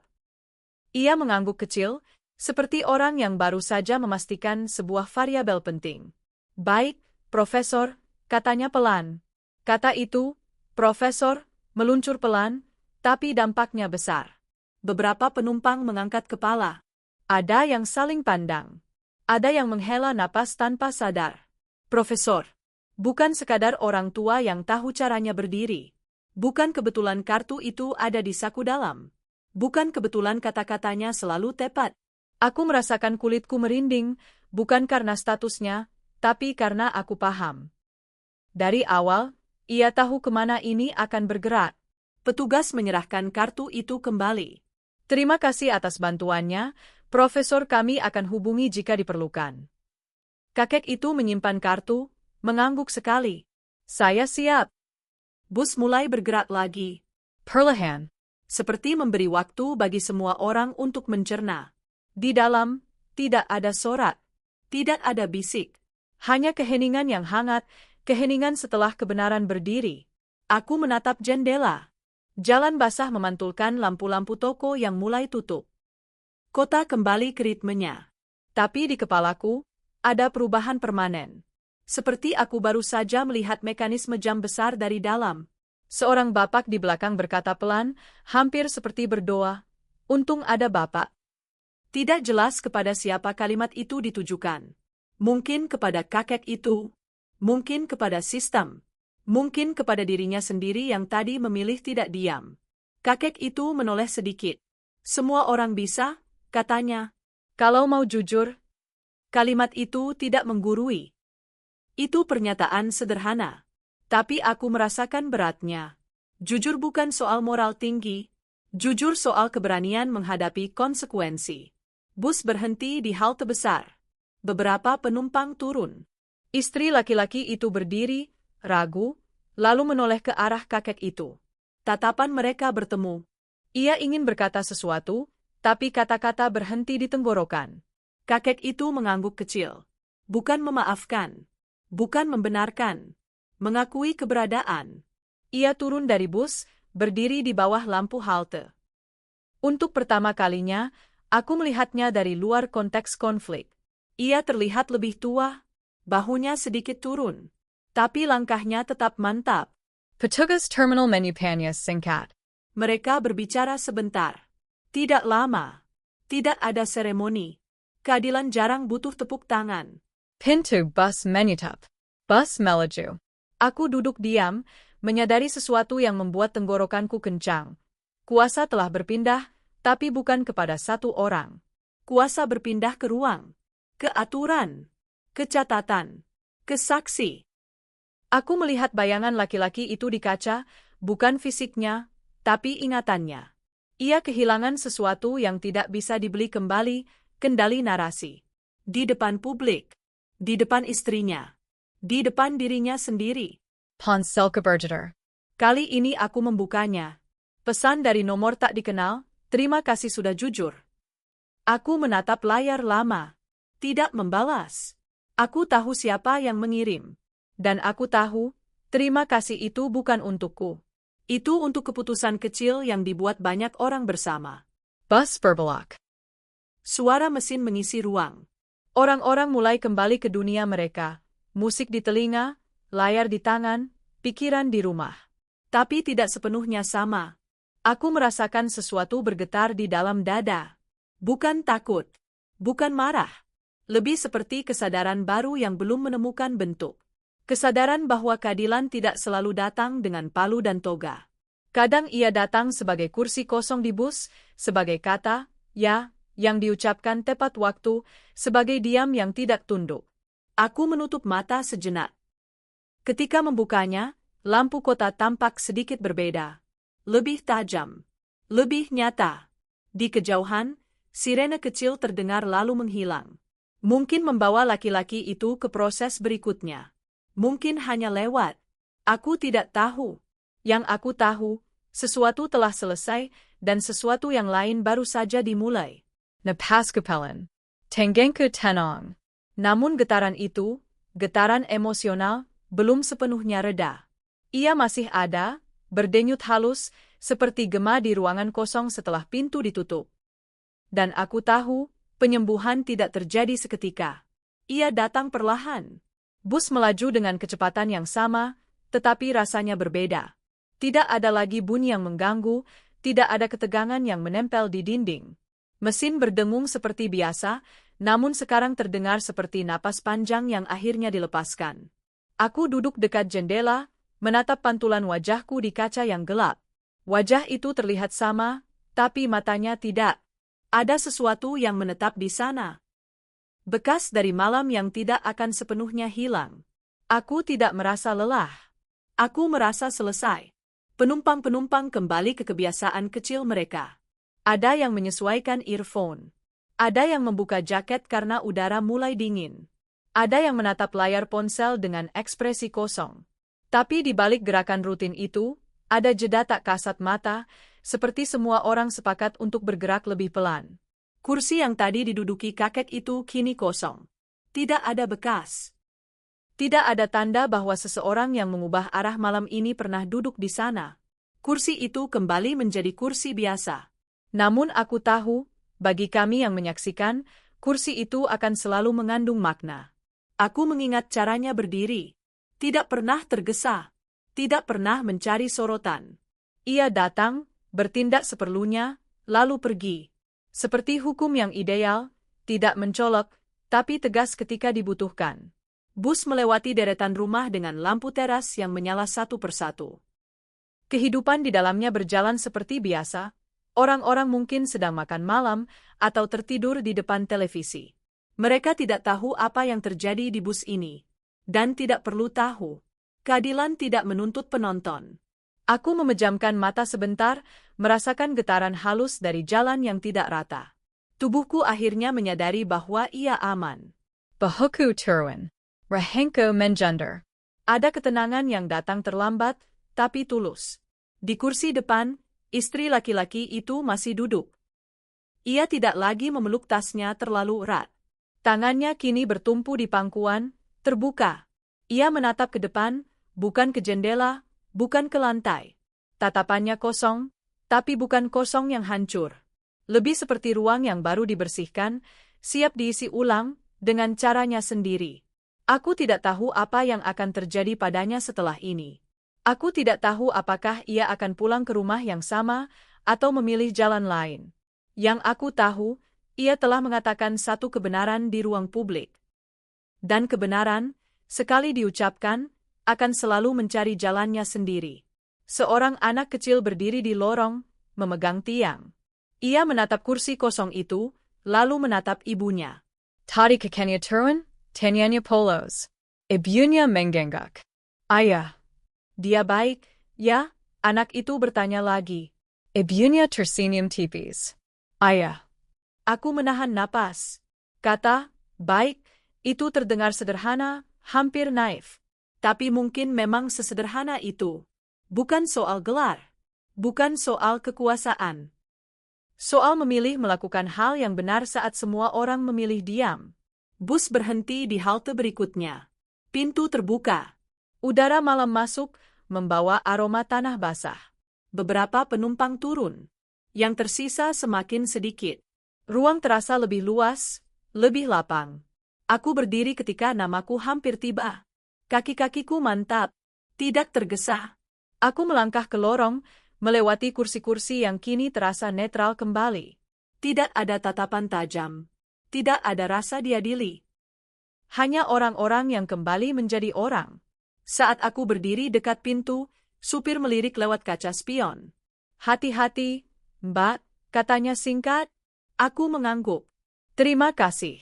Ia mengangguk kecil, seperti orang yang baru saja memastikan sebuah variabel penting. "Baik, Profesor," katanya pelan. Kata itu, "Profesor," meluncur pelan, tapi dampaknya besar. Beberapa penumpang mengangkat kepala. Ada yang saling pandang. Ada yang menghela napas tanpa sadar. "Profesor." Bukan sekadar orang tua yang tahu caranya berdiri. Bukan kebetulan kartu itu ada di saku dalam. Bukan kebetulan kata-katanya selalu tepat. Aku merasakan kulitku merinding, bukan karena statusnya, tapi karena aku paham. Dari awal, ia tahu kemana ini akan bergerak. Petugas menyerahkan kartu itu kembali. "Terima kasih atas bantuannya, Profesor, kami akan hubungi jika diperlukan. Kakek itu menyimpan kartu, mengangguk sekali. Saya siap. Bus mulai bergerak lagi. Perlahan. Seperti memberi waktu bagi semua orang untuk mencerna. Di dalam, tidak ada sorak, tidak ada bisik. Hanya keheningan yang hangat, keheningan setelah kebenaran berdiri. Aku menatap jendela. Jalan basah memantulkan lampu-lampu toko yang mulai tutup. Kota kembali ke ritmenya. Tapi di kepalaku, ada perubahan permanen. Seperti aku baru saja melihat mekanisme jam besar dari dalam. Seorang bapak di belakang berkata pelan, hampir seperti berdoa, "Untung ada bapak." Tidak jelas kepada siapa kalimat itu ditujukan. Mungkin kepada kakek itu, mungkin kepada sistem, mungkin kepada dirinya sendiri yang tadi memilih tidak diam. Kakek itu menoleh sedikit. Semua orang bisa, katanya. Kalau mau jujur, kalimat itu tidak menggurui. Itu pernyataan sederhana. Tapi aku merasakan beratnya. Jujur bukan soal moral tinggi, jujur soal keberanian menghadapi konsekuensi. Bus berhenti di halte besar. Beberapa penumpang turun. Istri laki-laki itu berdiri, ragu, lalu menoleh ke arah kakek itu. Tatapan mereka bertemu. Ia ingin berkata sesuatu, tapi kata-kata berhenti di tenggorokan. Kakek itu mengangguk kecil. Bukan memaafkan, bukan membenarkan, mengakui keberadaan. Ia turun dari bus, berdiri di bawah lampu halte. Untuk pertama kalinya, aku melihatnya dari luar konteks konflik. Ia terlihat lebih tua, bahunya sedikit turun, tapi langkahnya tetap mantap. Petugas terminal menyuppanya singkat. Mereka berbicara sebentar. Tidak lama. Tidak ada seremoni. Keadilan jarang butuh tepuk tangan. Pintu bus menutup. Bus melaju. Aku duduk diam, menyadari sesuatu yang membuat tenggorokanku kencang. Kuasa telah berpindah, tapi bukan kepada satu orang. Kuasa berpindah ke ruang, ke aturan, ke catatan, ke saksi. Aku melihat bayangan laki-laki itu di kaca, bukan fisiknya, tapi ingatannya. Ia kehilangan sesuatu yang tidak bisa dibeli kembali, kendali narasi. Di depan publik, di depan istrinya, di depan dirinya sendiri. Ponsel keberjeter. Kali ini aku membukanya. Pesan dari nomor tak dikenal, terima kasih sudah jujur. Aku menatap layar lama. Tidak membalas. Aku tahu siapa yang mengirim. Dan aku tahu, terima kasih itu bukan untukku. Itu untuk keputusan kecil yang dibuat banyak orang bersama. Bus berbelok. Suara mesin mengisi ruang. Orang-orang mulai kembali ke dunia mereka. Musik di telinga, layar di tangan, pikiran di rumah. Tapi tidak sepenuhnya sama. Aku merasakan sesuatu bergetar di dalam dada. Bukan takut. Bukan marah. Lebih seperti kesadaran baru yang belum menemukan bentuk. Kesadaran bahwa keadilan tidak selalu datang dengan palu dan toga. Kadang ia datang sebagai kursi kosong di bus, sebagai kata, ya, yang diucapkan tepat waktu, sebagai diam yang tidak tunduk. Aku menutup mata sejenak. Ketika membukanya, lampu kota tampak sedikit berbeda. Lebih tajam. Lebih nyata. Di kejauhan, sirene kecil terdengar lalu menghilang. Mungkin membawa laki-laki itu ke proses berikutnya. Mungkin hanya lewat. Aku tidak tahu. Yang aku tahu, sesuatu telah selesai, dan sesuatu yang lain baru saja dimulai. Napaskupelan. Tenggengku tenong. Namun getaran itu, getaran emosional, belum sepenuhnya reda. Ia masih ada, berdenyut halus, seperti gema di ruangan kosong setelah pintu ditutup. Dan aku tahu, penyembuhan tidak terjadi seketika. Ia datang perlahan. Bus melaju dengan kecepatan yang sama, tetapi rasanya berbeda. Tidak ada lagi bunyi yang mengganggu, tidak ada ketegangan yang menempel di dinding. Mesin berdengung seperti biasa, namun sekarang terdengar seperti napas panjang yang akhirnya dilepaskan. Aku duduk dekat jendela, menatap pantulan wajahku di kaca yang gelap. Wajah itu terlihat sama, tapi matanya tidak. Ada sesuatu yang menetap di sana. Bekas dari malam yang tidak akan sepenuhnya hilang. Aku tidak merasa lelah. Aku merasa selesai. Penumpang-penumpang kembali ke kebiasaan kecil mereka. Ada yang menyesuaikan earphone. Ada yang membuka jaket karena udara mulai dingin. Ada yang menatap layar ponsel dengan ekspresi kosong. Tapi di balik gerakan rutin itu, ada jeda tak kasat mata, seperti semua orang sepakat untuk bergerak lebih pelan. Kursi yang tadi diduduki kakek itu kini kosong. Tidak ada bekas. Tidak ada tanda bahwa seseorang yang mengubah arah malam ini pernah duduk di sana. Kursi itu kembali menjadi kursi biasa. Namun aku tahu, bagi kami yang menyaksikan, kursi itu akan selalu mengandung makna. Aku mengingat caranya berdiri. Tidak pernah tergesa. Tidak pernah mencari sorotan. Ia datang, bertindak seperlunya, lalu pergi. Seperti hukum yang ideal, tidak mencolok, tapi tegas ketika dibutuhkan. Bus melewati deretan rumah dengan lampu teras yang menyala satu persatu. Kehidupan di dalamnya berjalan seperti biasa. Orang-orang mungkin sedang makan malam atau tertidur di depan televisi. Mereka tidak tahu apa yang terjadi di bus ini. Dan tidak perlu tahu. Keadilan tidak menuntut penonton. Aku memejamkan mata sebentar, merasakan getaran halus dari jalan yang tidak rata. Tubuhku akhirnya menyadari bahwa ia aman. Bahuku turun. Rahenko menjender. Ada ketenangan yang datang terlambat, tapi tulus. Di kursi depan, istri laki-laki itu masih duduk. Ia tidak lagi memeluk tasnya terlalu erat. Tangannya kini bertumpu di pangkuan, terbuka. Ia menatap ke depan, bukan ke jendela, bukan ke lantai. Tatapannya kosong, tapi bukan kosong yang hancur. Lebih seperti ruang yang baru dibersihkan, siap diisi ulang, dengan caranya sendiri. Aku tidak tahu apa yang akan terjadi padanya setelah ini. Aku tidak tahu apakah ia akan pulang ke rumah yang sama, atau memilih jalan lain. Yang aku tahu, ia telah mengatakan satu kebenaran di ruang publik. Dan kebenaran, sekali diucapkan, akan selalu mencari jalannya sendiri. Seorang anak kecil berdiri di lorong, memegang tiang. Ia menatap kursi kosong itu, lalu menatap ibunya. Tadi kakenya turun, tanyanya polos. Ibunya menggengak. Ayah. Dia baik, ya? Anak itu bertanya lagi. Ibunya tersenyum tipis. Ayah. Aku menahan napas. Kata, baik, itu terdengar sederhana, hampir naif. Tapi mungkin memang sesederhana itu. Bukan soal gelar. Bukan soal kekuasaan. Soal memilih melakukan hal yang benar saat semua orang memilih diam. Bus berhenti di halte berikutnya. Pintu terbuka. Udara malam masuk, membawa aroma tanah basah. Beberapa penumpang turun. Yang tersisa semakin sedikit. Ruang terasa lebih luas, lebih lapang. Aku berdiri ketika namaku hampir tiba. Kaki-kakiku mantap, tidak tergesa. Aku melangkah ke lorong, melewati kursi-kursi yang kini terasa netral kembali. Tidak ada tatapan tajam. Tidak ada rasa diadili. Hanya orang-orang yang kembali menjadi orang. Saat aku berdiri dekat pintu, supir melirik lewat kaca spion. Hati-hati, Mbak, katanya singkat. Aku mengangguk. Terima kasih.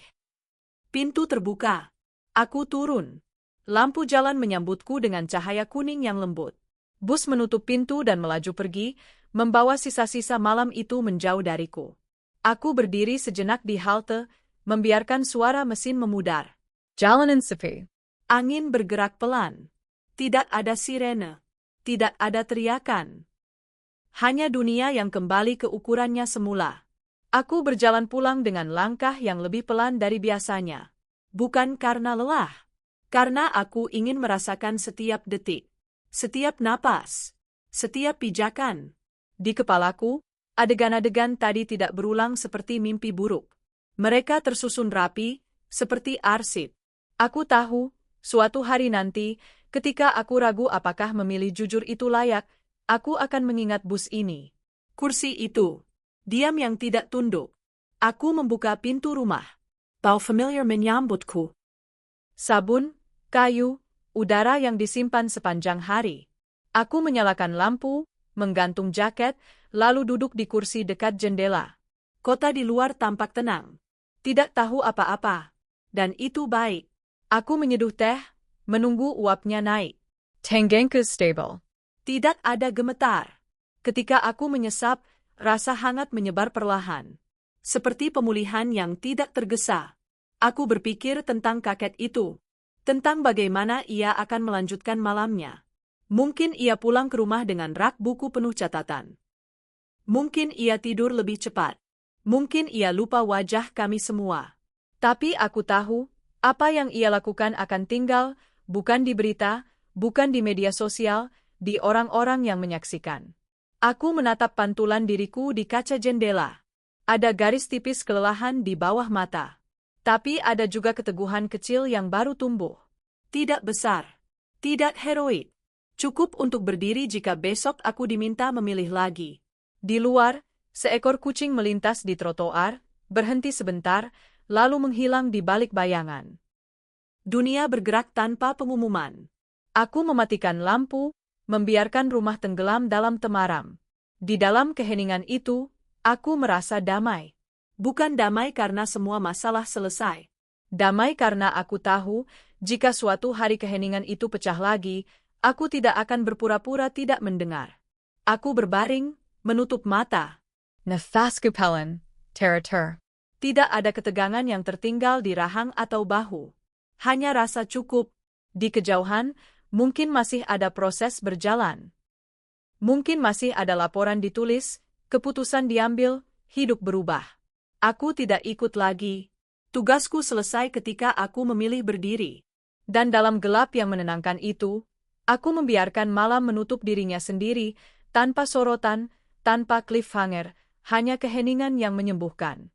Pintu terbuka. Aku turun. Lampu jalan menyambutku dengan cahaya kuning yang lembut. Bus menutup pintu dan melaju pergi, membawa sisa-sisa malam itu menjauh dariku. Aku berdiri sejenak di halte, membiarkan suara mesin memudar. Jalanan sepi. Angin bergerak pelan. Tidak ada sirene. Tidak ada teriakan. Hanya dunia yang kembali ke ukurannya semula. Aku berjalan pulang dengan langkah yang lebih pelan dari biasanya. Bukan karena lelah. Karena aku ingin merasakan setiap detik. Setiap napas. Setiap pijakan. Di kepalaku, adegan-adegan tadi tidak berulang seperti mimpi buruk. Mereka tersusun rapi, seperti arsip. Aku tahu, suatu hari nanti, ketika aku ragu apakah memilih jujur itu layak, aku akan mengingat bus ini. Kursi itu. Diam yang tidak tunduk. Aku membuka pintu rumah. Bau familiar menyambutku. Sabun, kayu, udara yang disimpan sepanjang hari. Aku menyalakan lampu, menggantung jaket, lalu duduk di kursi dekat jendela. Kota di luar tampak tenang. Tidak tahu apa-apa. Dan itu baik. Aku menyeduh teh, menunggu uapnya naik. Tanganku stable. Tidak ada gemetar. Ketika aku menyesap, rasa hangat menyebar perlahan. Seperti pemulihan yang tidak tergesa. Aku berpikir tentang kakek itu. Tentang bagaimana ia akan melanjutkan malamnya. Mungkin ia pulang ke rumah dengan rak buku penuh catatan. Mungkin ia tidur lebih cepat. Mungkin ia lupa wajah kami semua. Tapi aku tahu, apa yang ia lakukan akan tinggal, bukan di berita, bukan di media sosial, di orang-orang yang menyaksikan. Aku menatap pantulan diriku di kaca jendela. Ada garis tipis kelelahan di bawah mata. Tapi ada juga keteguhan kecil yang baru tumbuh. Tidak besar. Tidak heroik. Cukup untuk berdiri jika besok aku diminta memilih lagi. Di luar, seekor kucing melintas di trotoar, berhenti sebentar, lalu menghilang di balik bayangan. Dunia bergerak tanpa pengumuman. Aku mematikan lampu, membiarkan rumah tenggelam dalam temaram. Di dalam keheningan itu, aku merasa damai. Bukan damai karena semua masalah selesai. Damai karena aku tahu, jika suatu hari keheningan itu pecah lagi, aku tidak akan berpura-pura tidak mendengar. Aku berbaring, menutup mata. Nafaskupelan, teratur. Tidak ada ketegangan yang tertinggal di rahang atau bahu. Hanya rasa cukup. Di kejauhan, mungkin masih ada proses berjalan. Mungkin masih ada laporan ditulis, keputusan diambil, hidup berubah. Aku tidak ikut lagi. Tugasku selesai ketika aku memilih berdiri. Dan dalam gelap yang menenangkan itu, aku membiarkan malam menutup dirinya sendiri, tanpa sorotan, tanpa cliffhanger, hanya keheningan yang menyembuhkan.